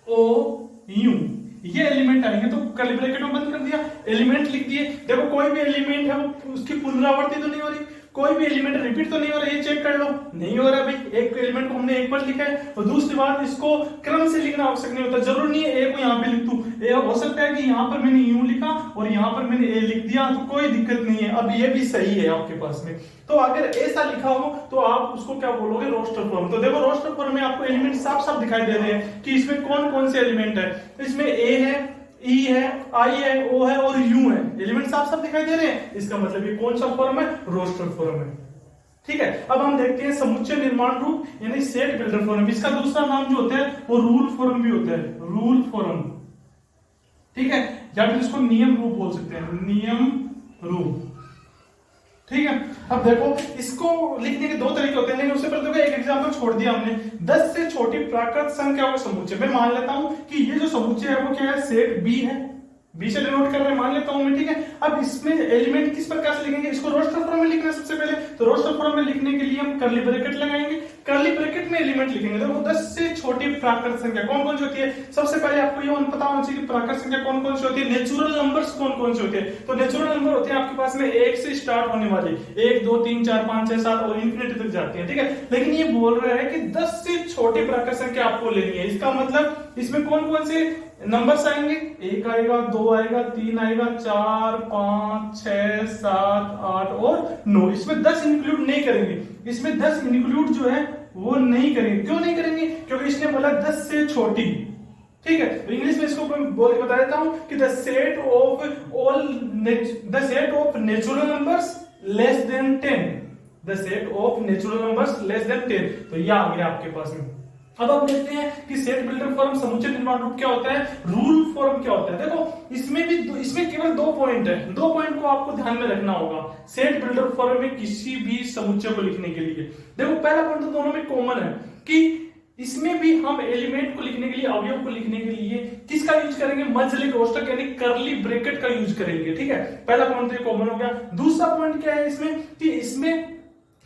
ओ यू, ये एलिमेंट आएंगे, तो कर्ली ब्रैकेट में बंद कर दिया, एलिमेंट लिख दिए। देखो कोई भी एलिमेंट है वो उसकी पुनरावृत्ति तो नहीं हो रही, कोई भी एलिमेंट रिपीट तो नहीं हो रहा, ये चेक कर लो, नहीं हो रहा भाई, एक एलिमेंट को हमने एक बार लिखा है, और दूसरी बात इसको क्रम से लिखना आवश्यक नहीं होता, जरूर नहीं है ए को यहाँ पे लिख दूं, ए हो सकता है कि यहाँ पर मैंने यू लिखा और यहाँ पर मैंने ए लिख दिया, तो कोई दिक्कत नहीं है, अब ये भी सही है आपके पास में। तो अगर ऐसा लिखा हो तो आप उसको क्या बोलोगे, रोस्टर फॉर्म। तो देखो रोस्टर फॉर्म में आपको एलिमेंट साफ साफ दिखाई दे रहे हैं कि इसमें कौन कौन से एलिमेंट है, इसमें ए है, ई है, आई है, ओ है और यू है, एलिमेंट साफ साफ दिखाई दे रहे हैं, इसका मतलब ये कौन सा फॉर्म है, रोस्टर फॉर्म है, ठीक है। अब हम देखते हैं समुच्चय निर्माण रूप, यानी सेट बिल्डर फॉर्म। इसका दूसरा नाम जो होता है वो रूल फॉर्म भी होता है, रूल फॉर्म, ठीक है, या फिर इसको नियम रूप बोल सकते हैं, नियम रूप, ठीक है। अब देखो इसको लिखने के दो तरीके होते हैं, लेकिन उससे पहले देखो एक एग्जांपल छोड़ दिया हमने, 10 से छोटी प्राकृत संख्याओं का समुच्चय। मैं मान लेता हूं कि ये जो समुच्चय है वो क्या है, सेट बी है, बी से डिनोट कर रहे हैं, मान लेता हूं मैं, ठीक है। अब इसमें एलिमेंट किस प्रकार से लिखेंगे, इसको रोस्टर फॉर्म में लिखना है सबसे पहले, तो रोस्टर फॉर्म में लिखने के लिए हम कर्ली ब्रैकेट लगाएंगे, कर्ली ब्रैकेट में एलिमेंट लिखेंगे। देखो 10 से छोटी प्राकृत संख्या कौन कौन सी होती है, सबसे पहले आपको ये पता होना चाहिए कि प्राकृत संख्या कौन कौन सी होती है, नेचुरल नंबर्स कौन कौन से होते हैं। तो नेचुरल नंबर होते हैं आपके पास में 1 से स्टार्ट होने वाले, 1 2 3 4 5 6 7 और इंफिनिटी तक जाती है, ठीक है। लेकिन ये बोल रहा है कि 10 से छोटी प्राकृत संख्या आपको लेनी है। इसका मतलब इसमें कौन कौन से नंबर्स आएंगे, 1 आएगा, 2 आएगा, 3 आएगा, 4 5 6 7 8 और 9। इसमें 10 इंक्लूड नहीं करेंगे, इसमें 10 इंक्लूड जो है वो नहीं करेंगे। क्यों नहीं करेंगे, क्योंकि इसने बोला 10 से छोटी, ठीक है। तो इंग्लिश में इसको बोल के बता देता हूं कि the set of natural numbers less than 10, the set of natural numbers less than 10। तो ये आ गया आपके पास में। अब आप देखते हैं कि सेट बिल्डर फॉर्म समुच्चय निर्माण रूप क्या होता है, रूल फॉर्म क्या होता है। देखो इसमें केवल 2 पॉइंट है, 2 पॉइंट को आपको ध्यान में रखना होगा सेट बिल्डर फॉर्म में किसी भी समुच्चय को लिखने के लिए। देखो पहला पॉइंट तो दोनों में कॉमन है कि इसमें भी हम एलिमेंट को लिखने के लिए, अवयव को लिखने के लिए किसका यूज करेंगे, मध्यले कोष्ठक यानी कर्ली ब्रैकेट का यूज करेंगे, ठीक है। पहला पॉइंट तो कॉमन हो गया। दूसरा पॉइंट क्या है इसमें कि इसमें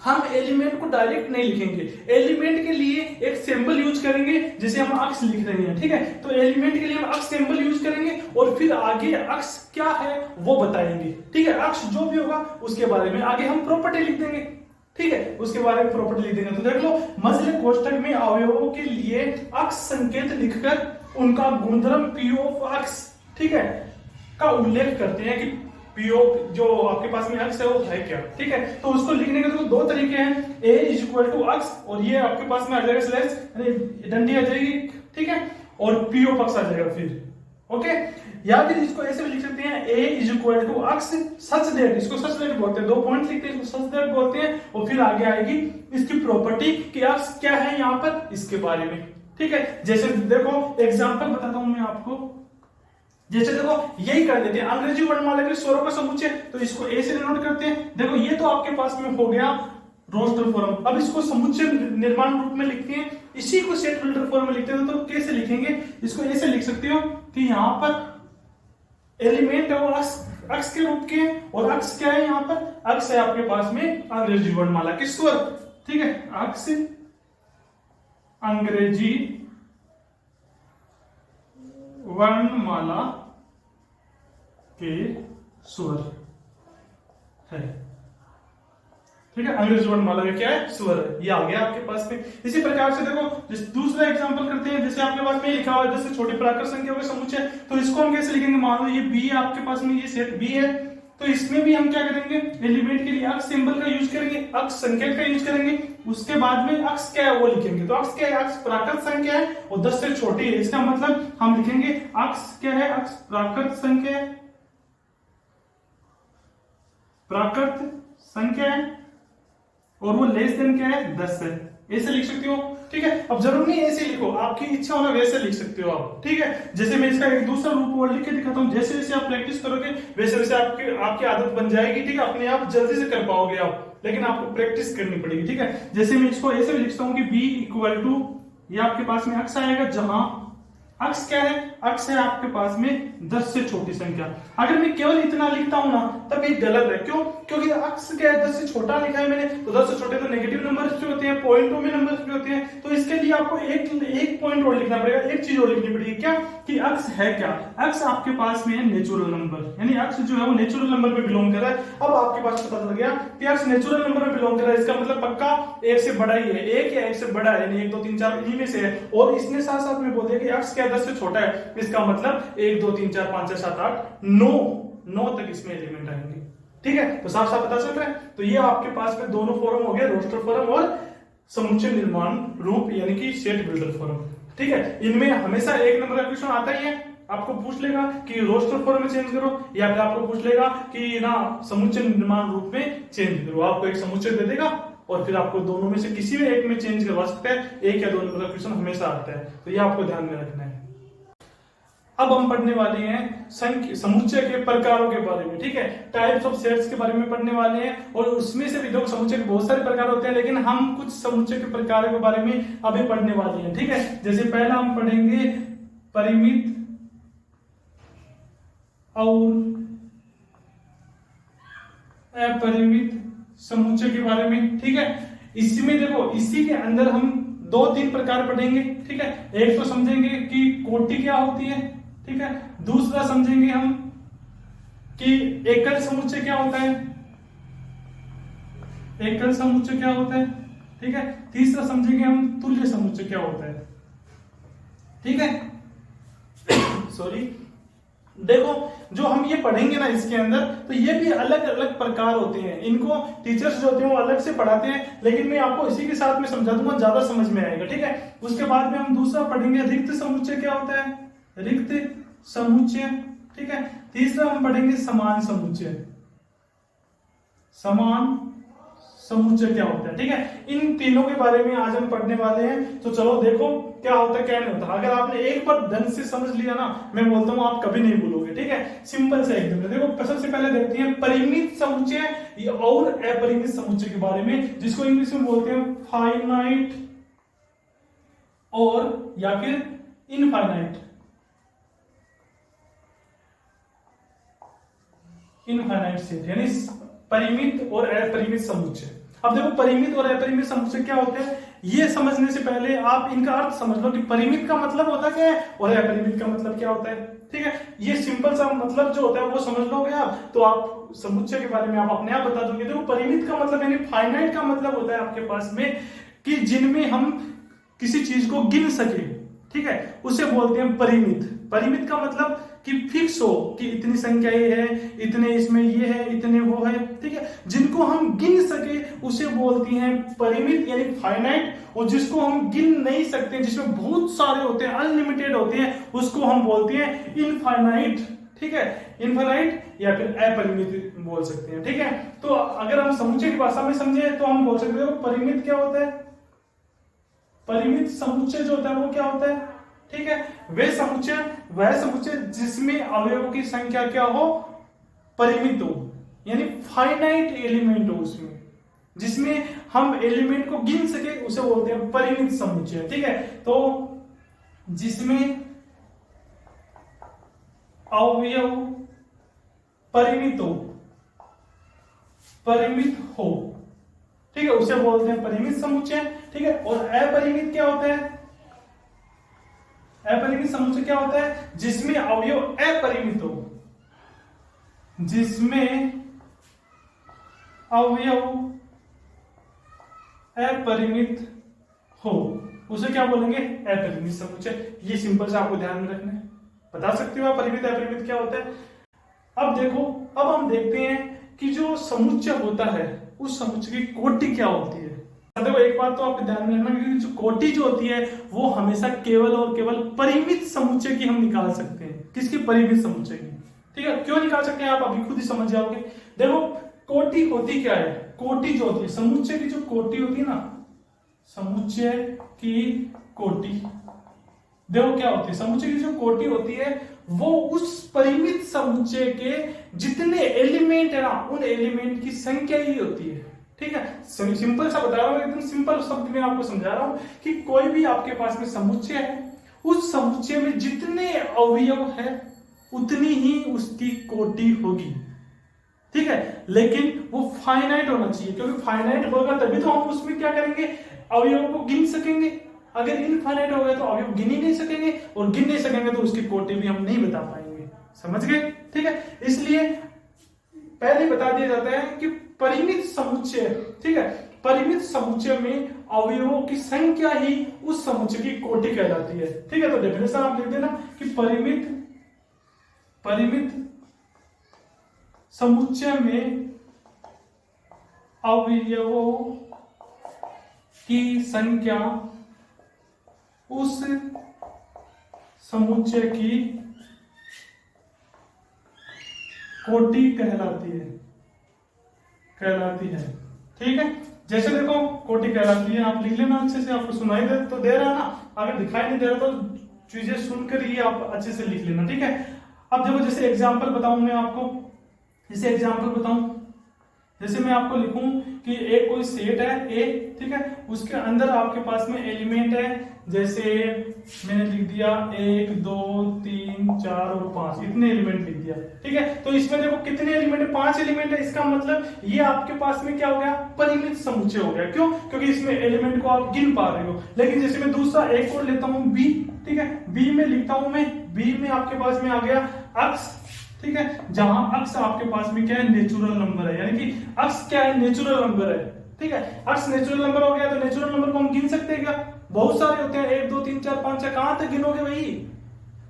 हम एलिमेंट को डायरेक्ट नहीं लिखेंगे, एलिमेंट के लिए एक सिंबल यूज करेंगे जिसे हम अक्ष लिख रहे हैं, ठीक है। तो एलिमेंट के लिए हम अक्ष सिंबल यूज करेंगे और फिर आगे अक्ष क्या है वो बताएंगे, ठीक है। अक्ष जो भी होगा उसके बारे में आगे हम प्रॉपर्टी लिख देंगे, ठीक है, उसके बारे में प्रॉपर्टी लिख देंगे। तो देख लो मध्यले कोष्ठक में अवयवों के लिए अक्ष संकेत लिखकर उनका गुणधर्म पी ऑफ अक्ष, ठीक है, का उल्लेख करते हैं कि पीओ जो आपके पास में अक्ष है वो है क्या, ठीक है। तो उसको लिखने के तो 2 तरीके हैं, ए इज इक्वल टू अक्ष और ये आपके पास में आ जाएगा स्लैश यानी डंडी आ जाएगी, ठीक है, और पीओ पक्ष आ जाएगा फिर, ओके। या फिर इसको ऐसे भी लिख सकते हैं, ए इज इक्वल टू अक्ष सच दैट, इसको सच दैट बोलते हैं, 2 पॉइंट लिखते हैं, इसको सच दैट बोलते हैं और फिर आगे आएगी इसकी प्रॉपर्टी कि अक्ष क्या है यहाँ पर इसके बारे में, ठीक है। जैसे देखो एग्जाम्पल बताता हूं मैं आपको, जैसे देखो यही कर देते हैं अंग्रेजी वर्णमाला के स्वरों का समुच्चय, तो इसको ए से डिनोट करते हैं। देखो ये तो आपके पास में हो गया रोस्टर फॉर्म। अब इसको समुच्चय निर्माण रूप में लिखते हैं, इसी को सेट बिल्डर फॉर्म में लिखते हैं। तो कैसे लिखेंगे, इसको ऐसे लिख सकते हो कि यहाँ पर एलिमेंट है वो अक्ष के रूप के, और अक्ष क्या है यहाँ पर, अक्ष है आपके पास में अंग्रेजी वर्णमाला के स्वर, ठीक है। अक्ष अंग्रेजी वर्णमाला के स्वर है, ठीक है। अंग्रेजी वर्णमाला का क्या है, स्वर है। ये आ गया आपके पास में। इसी प्रकार से देखो दूसरा एग्जांपल करते हैं, जैसे आपके पास में लिखा हुआ है 10 से छोटी प्राकृत संख्या का समुच्चय, तो इसको हम कैसे लिखेंगे, मान लो ये बी है आपके पास में, ये सेट बी है, तो इसमें भी हम क्या करेंगे, एलिमेंट के लिए अक्ष सिंबल का यूज करेंगे, अक्ष संकेत का यूज करेंगे, उसके बाद में अक्ष क्या है वो लिखेंगे। तो अक्ष क्या है, अक्ष प्राकृत संख्या है और 10 से छोटी है, इसका मतलब हम लिखेंगे अक्ष क्या है, अक्ष प्राकृत संख्या है, प्राकृत संख्या है और वो लेस देन क्या है, 10 है। ऐसे लिख सकते हो, ठीक है। अब जरूर नहीं ऐसे लिखो, आपकी इच्छा होना वैसे लिख सकते हो आप, ठीक है। जैसे मैं इसका एक दूसरा रूप और लिख के दिखाता हूँ, जैसे जैसे आप प्रैक्टिस करोगे वैसे वैसे आपकी आदत बन जाएगी, ठीक है। अपने आप जल्दी से कर पाओगे आप, लेकिन आपको प्रैक्टिस करनी पड़ेगी, ठीक है। जैसे मैं इसको ऐसे भी लिखता हूँ कि बी इक्वल टू, ये आपके पास में अक्ष आएगा, जहां अक्ष क्या है, अक्ष है आपके पास में 10 से छोटी संख्या। अगर मैं केवल इतना लिखता हूं ना तब ये गलत है, क्यों, क्योंकि अक्ष क्या है, 10 से छोटा लिखा है मैंने, तो 10 से छोटे तो नेगेटिव नंबर्स भी होते हैं, पॉइंटों में नंबर्स भी होते हैं। तो इसके लिए आपको एक पॉइंट और लिखना पड़ेगा, एक चीज और लिखनी पड़ेगी, क्या, कि अक्ष है क्या, अक्ष आपके पास में है नेचुरल नंबर, यानी अक्ष जो है वो नेचुरल नंबर में बिलोंग कर रहा है। अब आपके पास पता चल गया कि अक्ष नेचुरल नंबर में बिलोंग कर रहा है, इसका मतलब पक्का 1 से बड़ा ही है, 1 या 1 से बड़ा है, यानी 1 2 3 4 इन्हीं में से है। और इसने साथ साथ में बोल दिया कि अक्ष क्या 10 से छोटा है, इसका मतलब 1 2 3 4 5 6 7 8 9 तक इसमें एलिमेंट आएंगे, ठीक है। तो साफ साफ पता चल रहा है। तो ये आपके पास में दोनों फॉर्म हो गए, रोस्टर फॉर्म और समुच्चय निर्माण रूप यानी कि सेट बिल्डर फॉर्म, ठीक है। इनमें हमेशा 1 नंबर का क्वेश्चन आता ही है, आपको पूछ लेगा कि रोस्टर फॉर्म में चेंज करो, या फिर आपको पूछ लेगा कि ना समुच्चय निर्माण रूप में चेंज करो। आपको एक समुच्चय दे देगा और फिर आपको दोनों में से किसी भी एक में चेंज करवा सकते हैं, 1 या 2 नंबर का क्वेश्चन हमेशा आता है। तो ये आपको ध्यान में रखना है। अब हम पढ़ने वाले हैं समुच्चय के प्रकारों के बारे में, ठीक है। टाइप्स ऑफ सेट्स के बारे में पढ़ने वाले हैं, और उसमें से भी देखो समुच्चय के बहुत सारे प्रकार होते हैं, लेकिन हम कुछ समुच्चय के प्रकारों के बारे में अभी पढ़ने वाले हैं, ठीक है। जैसे पहला हम पढ़ेंगे परिमित और अपरिमित समुच्चय के बारे में, ठीक है। इसमें देखो, इसी के अंदर हम 2-3 प्रकार पढ़ेंगे, ठीक है। एक तो समझेंगे कि कोटि क्या होती है, ठीक है। दूसरा समझेंगे हम कि एकल समुच्चय क्या होता है, एकल समुच्चय क्या होता है, ठीक है। तीसरा समझेंगे हम तुल्य समुच्चय क्या होता है, ठीक है। सॉरी, देखो जो हम ये पढ़ेंगे ना इसके अंदर, तो ये भी अलग अलग प्रकार होते हैं, इनको टीचर्स जो होते हैं वो अलग से पढ़ाते हैं, लेकिन मैं आपको इसी के साथ में समझा दूंगा, ज्यादा समझ में आएगा, ठीक है। उसके बाद में हम दूसरा पढ़ेंगे रिक्त समुच्चय क्या होता है, रिक्त समुच्चय, ठीक है। तीसरा हम पढ़ेंगे समान समुच्चय, समान समुच्चय क्या होता है, ठीक है। इन तीनों के बारे में आज हम पढ़ने वाले हैं, तो चलो देखो क्या होता है क्या नहीं होता। अगर आपने एक बार ढंग से समझ लिया ना, मैं बोलता हूं आप कभी नहीं भूलोगे, ठीक है। सिंपल से एकदम। देखो सबसे पहले देखते हैं परिमित समुच्चय और अपरिमित समुच्चय के बारे में, जिसको इंग्लिश में बोलते हैं फाइनाइट और या फिर इनफाइनाइट, इनफाइनाइट सेट, यानी परिमित और अपरिमित समुच्चय। अब देखो परिमित और अपरिमित समुच्चय क्या होते हैं, ये समझने से पहले आप इनका अर्थ समझ लो कि परिमित का मतलब होता क्या है और अपरिमित का मतलब क्या होता है, ठीक है। ये सिंपल सा मतलब जो होता है वो समझ लोगे आप, तो आप समुच्चय के बारे में आप अपने आप बता दोगे। देखो परिमित का मतलब यानी फाइनाइट का मतलब होता है आपके पास में कि जिनमें हम किसी चीज को गिन सके, ठीक है, उसे बोलते हैं परिमित। परिमित का मतलब कि फिक्स हो कि इतनी संख्या ये है, इतने इसमें ये है, इतने वो है, ठीक है। जिनको हम गिन सके उसे बोलती हैं परिमित यानी फाइनाइट, और जिसको हम गिन नहीं सकते, जिसमें बहुत सारे होते हैं, अनलिमिटेड होते हैं, उसको हम बोलते हैं इनफाइनाइट, ठीक है। इनफाइनाइट या फिर अपरिमित बोल सकते हैं, ठीक है। तो अगर हम समुच्चय की भाषा में समझे तो हम बोल सकते हैं परिमित क्या होता है, परिमित समुच्चय जो होता है वो क्या होता है, ठीक है। वह समुच्चय जिसमें अवयवों की संख्या क्या हो, परिमित हो, यानी फाइनाइट एलिमेंट हो, उसमें जिसमें हम एलिमेंट को गिन सके उसे बोलते हैं परिमित समुच्चय, ठीक है। तो जिसमें अवयव परिमित हो, ठीक है, उसे बोलते हैं परिमित समुच्चय, ठीक है। और अपरिमित क्या होता है, अपरिमित समुच्चय क्या होता है, जिसमें अवयव अपरिमित हो, जिसमें अवयव अपरिमित हो, उसे क्या बोलेंगे, अपरिमित समुच्चय। ये सिंपल से आपको ध्यान में रखना है, बता सकते हो आप परिमित अपरिमित क्या होता है। अब देखो, अब हम देखते हैं कि जो समुच्चय होता है उस समुच्चय की कोटि क्या होती है। देखो एक बात तो आपको ध्यान में रखना कि जो कोटि जो होती है वो हमेशा केवल और केवल परिमित समुच्चय की हम निकाल सकते हैं, किसकी, परिमित समुच्चय की, ठीक है। क्यों निकाल सकते हैं आप अभी खुद ही समझ जाओगे। देखो कोटि होती क्या है, कोटि जो होती है समुच्चय की, जो कोटि होती है ना, समुच्चय की कोटि, देखो क्या होती है, समुच्चय की जो कोटि होती है वो उस परिमित समुच्चय के जितने एलिमेंट है ना, उन एलिमेंट की संख्या ही होती है, ठीक है। सिंपल सा बता रहा हूं, एकदम सिंपल शब्द में आपको समझा रहा हूं कि कोई भी आपके पास में समुच्चय है, उस समुच्चय में जितने अवयव है उतनी ही उसकी कोटि होगी, ठीक है। लेकिन वो फाइनाइट होना चाहिए, क्योंकि फाइनाइट होगा तभी तो हम उसमें क्या करेंगे, अवयवों को गिन सकेंगे। अगर इनफाइनाइट हो गए तो अवयव गिन ही नहीं सकेंगे, और गिन नहीं सकेंगे तो उसकी कोटि भी हम नहीं बता पाएंगे, समझ गए, ठीक है। इसलिए पहले बता दिया जाता है कि परिमित समुच्चय, ठीक है, परिमित समुच्चय में अवयवों की संख्या ही उस समुच्चय की कोटि कहलाती है, ठीक है। तो डेफिनेशन आप लिख देना कि परिमित समुच्चय में अवयवों की संख्या उस समुच्चय की कोटि कहलाती है, ठीक है। जैसे देखो कोटि कहलाती है, आप लिख लेना अच्छे से, आपको सुनाई दे तो दे रहा ना, अगर दिखाई नहीं दे रहा तो चीजें सुनकर ही आप अच्छे से लिख लेना, ठीक है। अब देखो जैसे एग्जांपल बताऊं मैं आपको, जैसे एग्जांपल बताऊं जैसे मैं आपको लिखूं कि एक कोई सेट है ए, ठीक है, उसके अंदर आपके पास में एलिमेंट है, जैसे मैंने लिख दिया 1 2 3 4 और 5, इतने एलिमेंट लिख दिया, ठीक है। तो इसमें देखो कितने एलिमेंट है, 5 एलिमेंट है। इसका मतलब ये आपके पास में क्या हो गया, परिमित समुच्चय हो गया। क्यों? क्योंकि इसमें एलिमेंट को आप गिन पा रहे हो। लेकिन जैसे मैं दूसरा एक और लेता हूं बी, ठीक है, बी में लिखता हूं मैं, बी में आपके पास में आ गया अक्स, ठीक है, जहां अक्स आपके पास में क्या है, नेचुरल नंबर है, यानी कि अक्स क्या है, नेचुरल नंबर है, ठीक है। अक्स नेचुरल नंबर हो गया तो नेचुरल नंबर को हम गिन सकते हैं क्या? बहुत सारे होते हैं, 1 2 3 4 5 6, कहां तक गिनोगे भाई,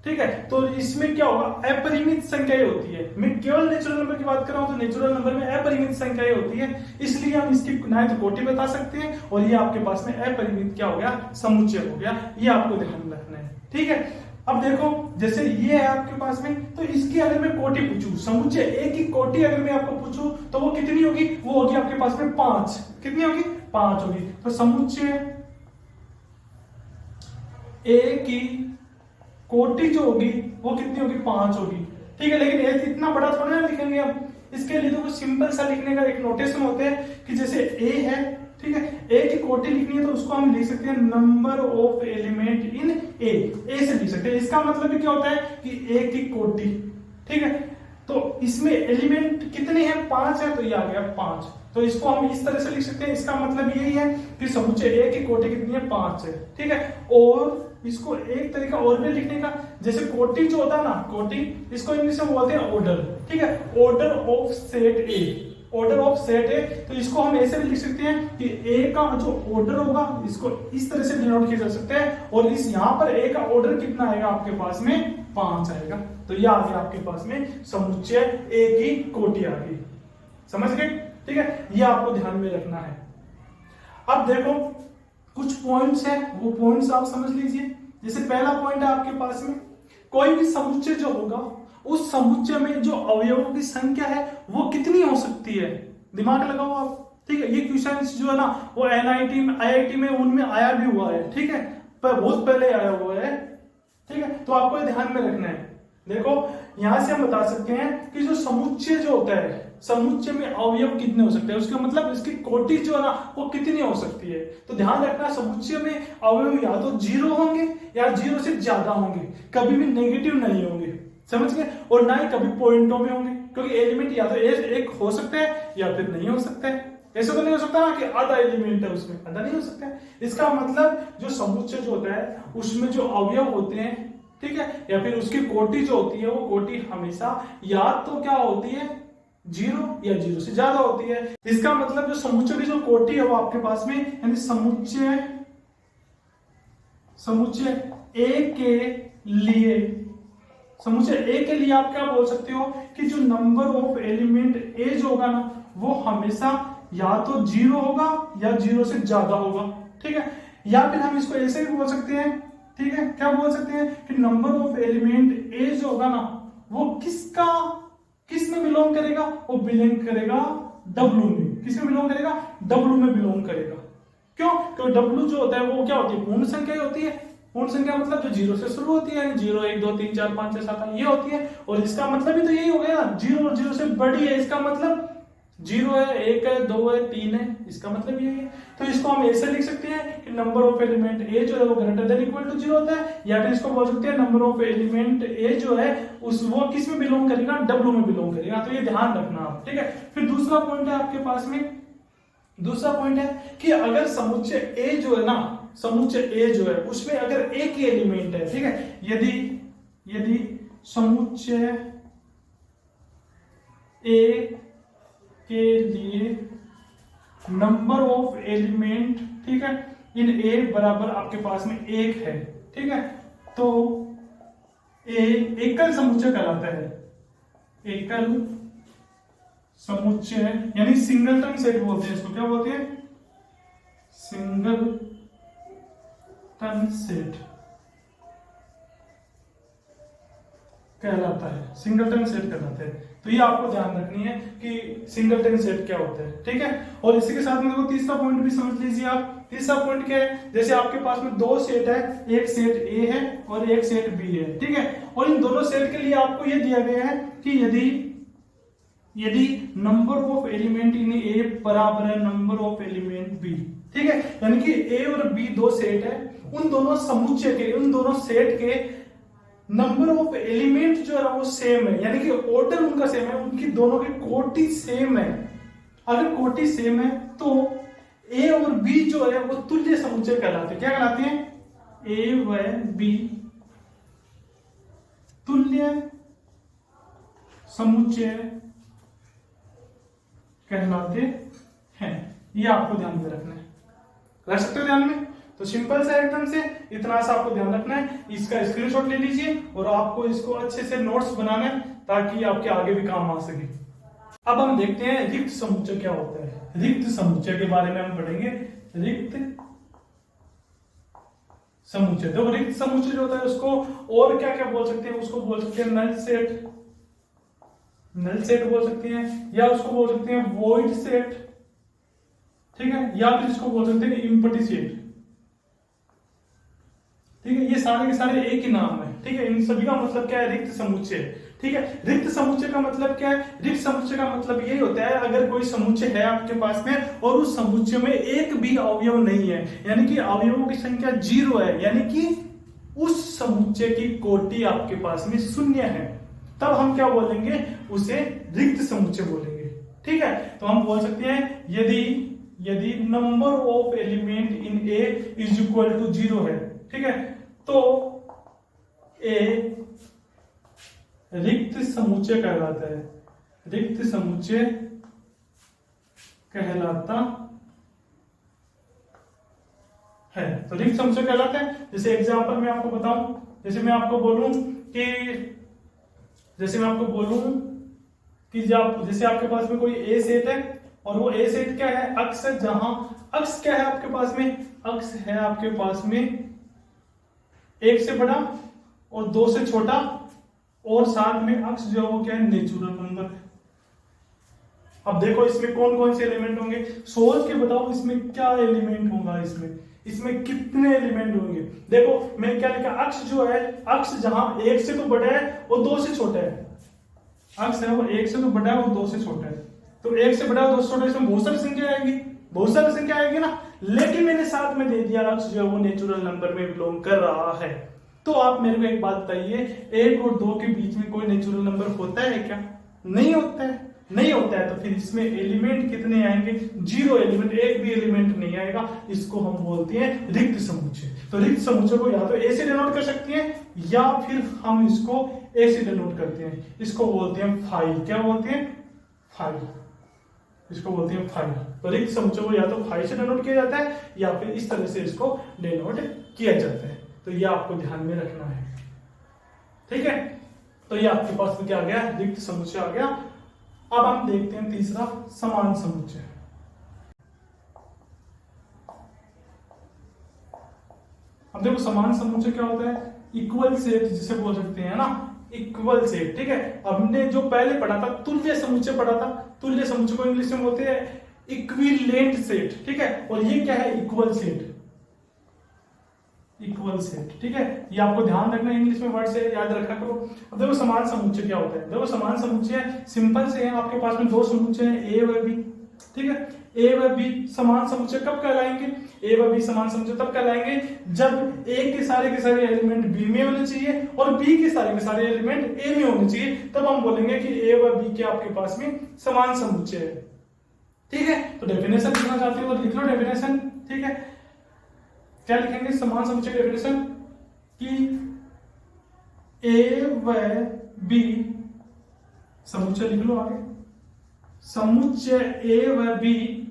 ठीक है। तो इसमें क्या होगा, अपरिमित संख्याएं होती है। मैं केवल नेचुरल नंबर की बात कर रहा हूं, तो नेचुरल नंबर में अपरिमित संख्याएं होती है, इसलिए हम इसकी ना तो कोटि बता सकते हैं, और ये आपके पास में अपरिमित क्या हो गया, समुच्चय हो गया। ये आपको ध्यान में रखना है, ठीक है। अब देखो जैसे ये है आपके पास में, तो इसकी अगर मैं कोटि पूछूं, समुच्चय ए की कोटि अगर मैं आपको पूछूं तो वो कितनी होगी, वो होगी आपके पास में 5। कितनी होगी, 5 होगी। तो समुच्चय ए की कोटि जो होगी वो कितनी होगी, 5 होगी, ठीक है। लेकिन ए इतना बड़ा थोड़ा ना लिखेंगे हम, इसके लिए तो सिंपल सा लिखने का एक नोटेशन होते हैं कि जैसे ए है, ठीक है, ए की कोटि लिखनी है तो उसको हम लिख सकते हैं नंबर ऑफ एलिमेंट इन ए से लिख सकते हैं। इसका मतलब भी क्या होता है कि ए की कोटि, ठीक है। तो इसमें एलिमेंट कितने हैं, 5 है, तो ये आ गया 5। तो इसको हम इस तरह से लिख सकते हैं। इसका मतलब यही है कि समुच्चय ए की कोटि कितनी है, 5 है, ठीक है। और इसको एक तरीका और भी लिखने का, जैसे कोटि जो होता है ना, कोटि, इसको इंग्लिश में बोलते हैं ऑर्डर, ठीक है, order of set A, order of set है। तो इसको हम ऐसे भी लिख सकते हैं कि ए का जो ऑर्डर होगा इसको इस तरह से डिनोट किया जा सकता है, और इस यहां पर ए का ऑर्डर कितना आएगा आपके पास में, 5 आएगा। तो यह आ गया आपके पास में समुच्चय ए की कोटि आ गई, समझ गए, ठीक है। ये आपको ध्यान में रखना है। अब देखो कुछ पॉइंट्स है, वो पॉइंट्स आप समझ लीजिए। जैसे पहला पॉइंट है आपके पास में, कोई भी समुच्चय जो होगा उस समुच्चय में जो अवयवों की संख्या है वो कितनी हो सकती है, दिमाग लगाओ आप, ठीक है। ये क्वेश्चन जो है ना वो एनआईटी में, आईआईटी में, उनमें आया भी हुआ है, ठीक है, पर बहुत पहले आया हुआ है, ठीक है। तो आपको ध्यान में रखना है। देखो यहां से हम बता सकते हैं कि जो समुच्चय जो होता है, समुच्चय में अवयव कितने हो सकते हैं, उसका मतलब इसकी कोटि जो है ना वो कितनी हो सकती है। तो ध्यान रखना, समुच्चय में अवयव या तो 0 होंगे या 0 से ज्यादा होंगे, कभी भी नेगेटिव नहीं होंगे, समझ गए, और ना ही कभी पॉइंटों में होंगे, क्योंकि एलिमेंट या तो एक हो सकता है या फिर नहीं हो सकता है। ऐसा तो नहीं हो सकता कि आधा एलिमेंट है उसमें, आधा नहीं हो सकता है। इसका मतलब जो समुच्चय जो होता है उसमें जो अवयव होते हैं, ठीक है, या फिर उसकी कोटि जो होती है वो कोटि हमेशा या तो क्या होती है, 0 या 0 से ज्यादा होती है। इसका मतलब जो समुच्चय की जो कोटि है वो आपके पास में, यानी समुच्चय ए के लिए, समुच्चय ए के लिए आप क्या बोल सकते हो कि जो नंबर ऑफ एलिमेंट ए जो होगा ना वो हमेशा या तो 0 होगा या 0 से ज्यादा होगा, ठीक है। या फिर हम इसको ऐसे भी बोल सकते हैं, ठीक है, क्या बोल सकते हैं कि नंबर ऑफ एलिमेंट ए जो होगा ना वो किस में बिलोंग करेगा, वो बिलोंग करेगा डब्ल्यू में। किस में बिलोंग करेगा, डब्ल्यू में बिलोंग करेगा। क्यों? क्योंकि डब्ल्यू जो होता है वो क्या होती है, पूर्ण संख्या होती है। पूर्ण संख्या मतलब जो 0 से शुरू होती है, 0 1 2 3 4 5 6 7 ये होती है। और इसका मतलब ही तो यही हो गया, 0 और 0 से बड़ी है, इसका मतलब 0 है, 1 है, 2 है, 3 है, इसका मतलब यही है। तो इसको हम ऐसे लिख सकते हैं कि नंबर ऑफ एलिमेंट ए जो है वो ग्रेटर देन इक्वल टू 0 होता है, या फिर इसको बोल सकते हैं नंबर ऑफ एलिमेंट ए जो है उस वो किस में बिलोंग करेगा, डब्ल्यू में बिलोंग करेगा। तो ये ध्यान रखना आप, ठीक है। फिर दूसरा पॉइंट है आपके पास में, दूसरा पॉइंट है कि अगर समुच्चय ए जो है ना, समुच्चय ए जो है उसमें अगर एक ही एलिमेंट है, ठीक है, यदि समुच्चय ए के लिए नंबर ऑफ एलिमेंट, ठीक है, इन ए बराबर आपके पास में 1 है, ठीक है, तो ए एकल समुच्चय कहलाता है। एकल समुच्चय यानी सिंगलटन सेट बोलते हैं इसको, क्या बोलते हैं, सिंगलटन सेट कहलाता है, सिंगलटन सेट कहलाता है। तो ये आपको ध्यान रखनी है कि सिंगलटन सेट क्या होता है, ठीक है। और इसी के साथ में देखो तीसरा पॉइंट भी समझ लीजिए आप। तीसरा पॉइंट क्या है, जैसे आपके पास में 2 सेट है, एक सेट ए है और एक सेट बी है, ठीक है। और इन दोनों सेट के लिए आपको ये दिया गया है कि यदि नंबर ऑफ एलिमेंट इन ए बराबर है नंबर ऑफ एलिमेंट बी, ठीक है, यानी कि ए और बी दो सेट है, उन दोनों समुच्चय के, उन दोनों सेट के नंबर ऑफ एलिमेंट जो है वो सेम है, यानी कि ऑर्डर उनका सेम है, उनकी दोनों की कोटि सेम है। अगर कोटि सेम है तो ए और बी जो है वो तुल्य समुच्चय कहलाते हैं। क्या कहलाते हैं? ए व बी तुल्य समुच्चय कहलाते हैं। ये आपको ध्यान में रखना है, रख सकते हो ध्यान में। तो सिंपल सा एकदम से इतना सा आपको ध्यान रखना है, इसका स्क्रीनशॉट ले लीजिए और आपको इसको अच्छे से नोट्स बनाना है ताकि आपके आगे भी काम आ सके। अब हम देखते हैं रिक्त समुच्चय क्या होता है। रिक्त समुच्चय के बारे में हम पढ़ेंगे। रिक्त समुच्चय, तो रिक्त समुच्चय जो होता है उसको और क्या क्या बोल सकते हैं? उसको बोल सकते हैं नल सेट, नल सेट बोल सकते हैं, या उसको बोल सकते हैं वॉइड सेट, ठीक है, या फिर इसको बोल सकते हैं इम्पटी सेट, ठीक है। ये सारे के सारे एक ही नाम है, ठीक है। इन सभी का मतलब क्या है? रिक्त समुच्चय, ठीक है। रिक्त समुच्चय का मतलब क्या है? रिक्त समुच्चय का मतलब यही होता है अगर कोई समुच्चय है आपके पास में और उस समुच्चय में एक भी अवयव नहीं है, यानी कि अवयवों की संख्या 0 है, यानी कि उस समुच्चय की कोटि आपके पास में 0 है, तब हम क्या बोलेंगे? उसे रिक्त समुच्चय बोलेंगे, ठीक है। तो हम बोल सकते हैं यदि number of element in A is equal to 0 है, ठीक है, तो ए रिक्त समुच्चय कहलाता है। रिक्त समुच्चय कहलाता है। तो रिक्त समुच्चय कहलाता है। जैसे एग्जांपल मैं आपको बताऊं, जैसे मैं आपको बोलूं कि जैसे आपके पास में कोई ए सेट है और वो ए सेट क्या है? अक्ष है, जहां अक्ष क्या है आपके पास में? अक्ष है आपके पास में 1 से बड़ा और 2 से छोटा, और साथ में अक्ष जो है वो क्या है? नेचुरल नंबर है। अब देखो इसमें कौन कौन से एलिमेंट होंगे, सोच के बताओ इसमें क्या एलिमेंट होगा, इसमें कितने एलिमेंट होंगे। देखो मैं क्या लिखा? अक्ष जो है, अक्ष जहां 1 से तो बड़ा है और 2 से छोटा है, अक्ष है वो 1 से तो बड़ा है और 2 से छोटा है, तो 1 से बड़ा और 2 से छोटा, इसमें बहुत सारी संख्या आएगी, बहुत सारी संख्या आएगी ना। लेकिन मैंने साथ में दे दिया अक्ष जो है वो नेचुरल नंबर में बिलोंग कर रहा है। तो आप मेरे को एक बात बताइए, 1 और 2 के बीच में कोई नेचुरल नंबर होता है क्या? नहीं होता है, नहीं होता है। तो फिर इसमें एलिमेंट कितने आएंगे? 0 एलिमेंट, एक भी एलिमेंट नहीं आएगा। इसको हम बोलते हैं रिक्त समुच्चय। तो रिक्त समुच्चय को या तो ए से डिनोट कर सकते हैं या फिर हम इसको ए से डिनोट करते हैं। इसको बोलते हैं फाइल। क्या बोलते हैं? फाइल। इसको बोलते हैं फाइल। तो रिक्त समुच्चय को या तो फाइल से डिनोट किया जाता है या फिर इस तरह से इसको डिनोट किया जाता है। तो ये आपको ध्यान में रखना है, ठीक है। तो ये आपके पास में क्या आ गया? रिक्त समुच्चय आ गया। अब हम देखते हैं तीसरा, समान समुच्चय। अब देखो समान समुच्चय क्या होता है? इक्वल सेट जिसे बोल सकते हैं ना, इक्वल सेट, ठीक है। हमने जो पहले पढ़ा था तुल्य समुच्चय पढ़ा था, तुल्य समुच्चय को इंग्लिश में बोलते हैं इक्विवेलेंट सेट, ठीक है। और ये क्या है? इक्वल सेट, इक्वल सेट, ठीक है। ये आपको ध्यान रखना, इंग्लिश में वर्ड से याद रखा करो। अब देखो समान समुच्चय क्या होता है? देखो समान समुच्चय सिंपल से है, आपके पास में 2 समुच्चय हैं, ए व बी, ठीक है। ए व बी समान समुच्चय कब कहलाएंगे? ए व बी समान समुच्चय तब कहलाएंगे जब ए के सारे एलिमेंट बी में होने चाहिए और बी के सारे एलिमेंट ए में होने चाहिए, तब हम बोलेंगे कि ए व बी के आपके पास में समान समुच्चय है, ठीक है। तो डेफिनेशन लिखना चाहते हो तो लिख लो डेफिनेशन, ठीक है। क्या लिखेंगे? समान समुच्चय की डेफिनेशन कि ए व बी, समुच्चय लिख लो आगे, समुच्चय ए व बी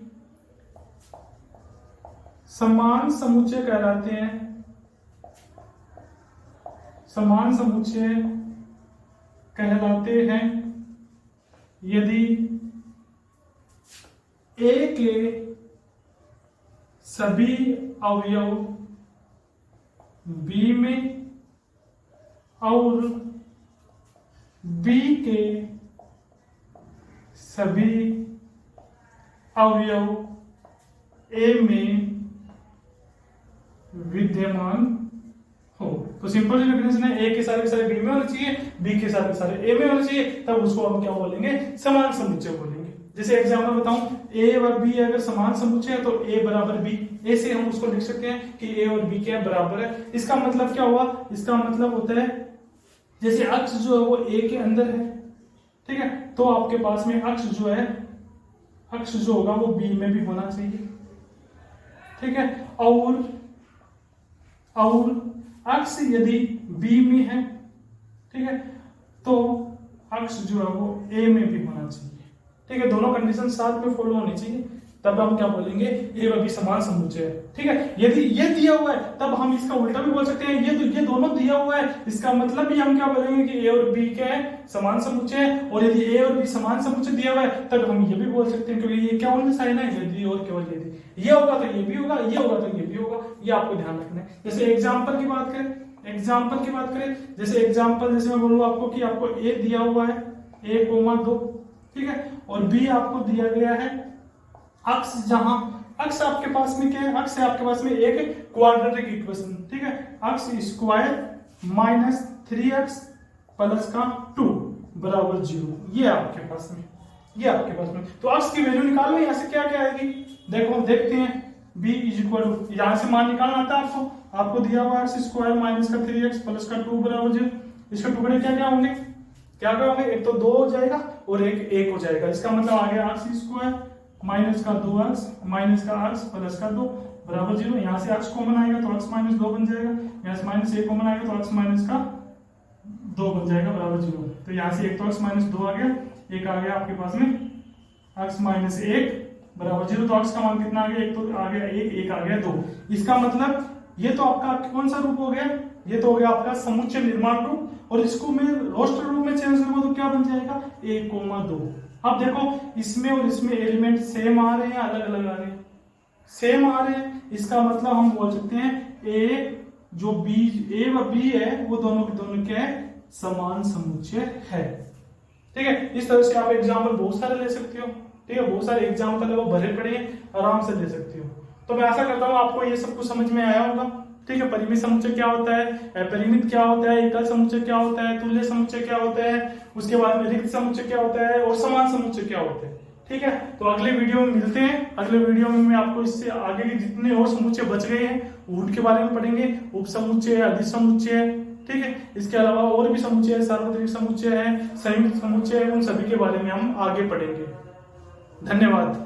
समान समुच्चय कहलाते हैं। समान समुच्चय कहलाते हैं यदि ए के सभी अवयव बी में और बी के सभी अवयव ए में विद्यमान हो। तो सिंपल जो डेफिनेशन है, ए के सारे बी में होने चाहिए, बी के सारे ए में होने चाहिए, तब उसको हम क्या बोलेंगे, समान समुच्चय बोलेंगे। जैसे एग्जांपल बताऊं, ए और बी अगर समान समुच्चय है तो ए बराबर बी, ए से हम उसको लिख सकते हैं कि ए और बी क्या बराबर है। इसका मतलब क्या हुआ, इसका मतलब होता है जैसे अक्ष जो है वो ए के अंदर है, ठीक है, तो आपके पास में अक्ष जो है, अक्ष जो होगा वो बी में भी होना चाहिए, ठीक है। और अक्ष यदि बी में है, ठीक है, तो अक्ष जो है वो ए में भी होना चाहिए, ठीक है। दोनों कंडीशन साथ में फॉलो होनी चाहिए, तब हम क्या बोलेंगे, ए व बी समान समुच्चय है, ठीक है। यदि ये दिया हुआ है तब हम इसका उल्टा भी बोल सकते हैं, ये दोनों दिया हुआ है, इसका मतलब भी हम क्या बोलेंगे कि ए और बी क्या है, समान समुच्चय है। और यदि ए और बी समान समुच्चय दिया हुआ है तब हम ये भी बोल सकते हैं, क्योंकि ये क्या होना साइन है, यदि और केवल यदि ये होगा तो ये भी होगा, ये होगा तो ये भी होगा, ये आपको ध्यान रखना है। जैसे एग्जाम्पल की बात करें, जैसे एग्जाम्पल जैसे मैं बोलूँ आपको कि आपको ए दिया हुआ है 1,2, ठीक है, और बी आपको दिया गया है अक्ष, जहां अक्ष आपके पास में क्या है, अक्ष है आपके पास में एक क्वाड्रेटिक इक्वेशन, ठीक है, अक्ष स्क्वायर माइनस 3x प्लस का 2 बराबर 0, ये आपके पास में, तो अक्ष की वैल्यू निकालो, यहां से क्या क्या आएगी, देखो देखते हैं। b इज इक्वल टू, यहां से मान निकालना आता है आपको दिया हुआ x स्क्वायर माइनस का 3x प्लस का 2 बराबर 0, इसके टुकड़े क्या क्या होंगे, एक तो 2 हो जाएगा और एक 1 हो जाएगा, इसका मतलब आ गया x स्क्वायर माइनस का 2x माइनस का x प्लस का 2 बराबर 0। यहाँ से x कॉमन आएगा तो x माइनस 2 बन जाएगा, यहाँ से माइनस 1 कॉमन आएगा तो x माइनस का 2 बन जाएगा बराबर 0। तो यहाँ से एक तो x माइनस 2 आ गया, एक आ गया आपके पास में x माइनस 1 बराबर 0, तो x का मान कितना आ गया, एक तो आ गया 1, एक आ गया 2। इसका मतलब ये तो आपका कौन सा रूप हो गया, ये तो हो गया आपका समुच्चय निर्माण रूप, और इसको मैं रोस्टर रूप में चेंज करूंगा तो क्या बन जाएगा 1,2। अब देखो इसमें और इसमें एलिमेंट सेम आ रहे हैं, अलग अलग आ रहे हैं, सेम आ रहे हैं, इसका मतलब हम बोल सकते हैं ए व बी है वो दोनों के दोनों क्या है, समान समुच्चय है, ठीक है। इस तरह से आप एग्जाम्पल बहुत सारे ले सकते हो, ठीक है, बहुत सारे एग्जाम्पल है वो भरे पड़े हैं, आराम से ले सकते हो। तो मैं आशा करता हूँ आपको ये सब कुछ समझ में आया होगा, ठीक है। परिमित समुच्चय क्या होता है, अपरिमित क्या होता है, एकल समुच्चय क्या होता है, तुल्य समुच्चय क्या होता है, उसके बाद में रिक्त समुच्चय क्या होता है, और समान समुच्चय क्या होता है, ठीक है। तो अगले वीडियो में मिलते हैं, अगले वीडियो में मैं आपको इससे आगे के जितने और समुच्चय बच गए हैं उनके बारे में पढ़ेंगे, उप समुच्चय, अधिक समुच्चय, ठीक है। इसके अलावा और भी समुच्चय है, सार्वत्रिक समुच्चय है, संयुक्त समुच्चय है, उन सभी के बारे में हम आगे पढ़ेंगे। धन्यवाद।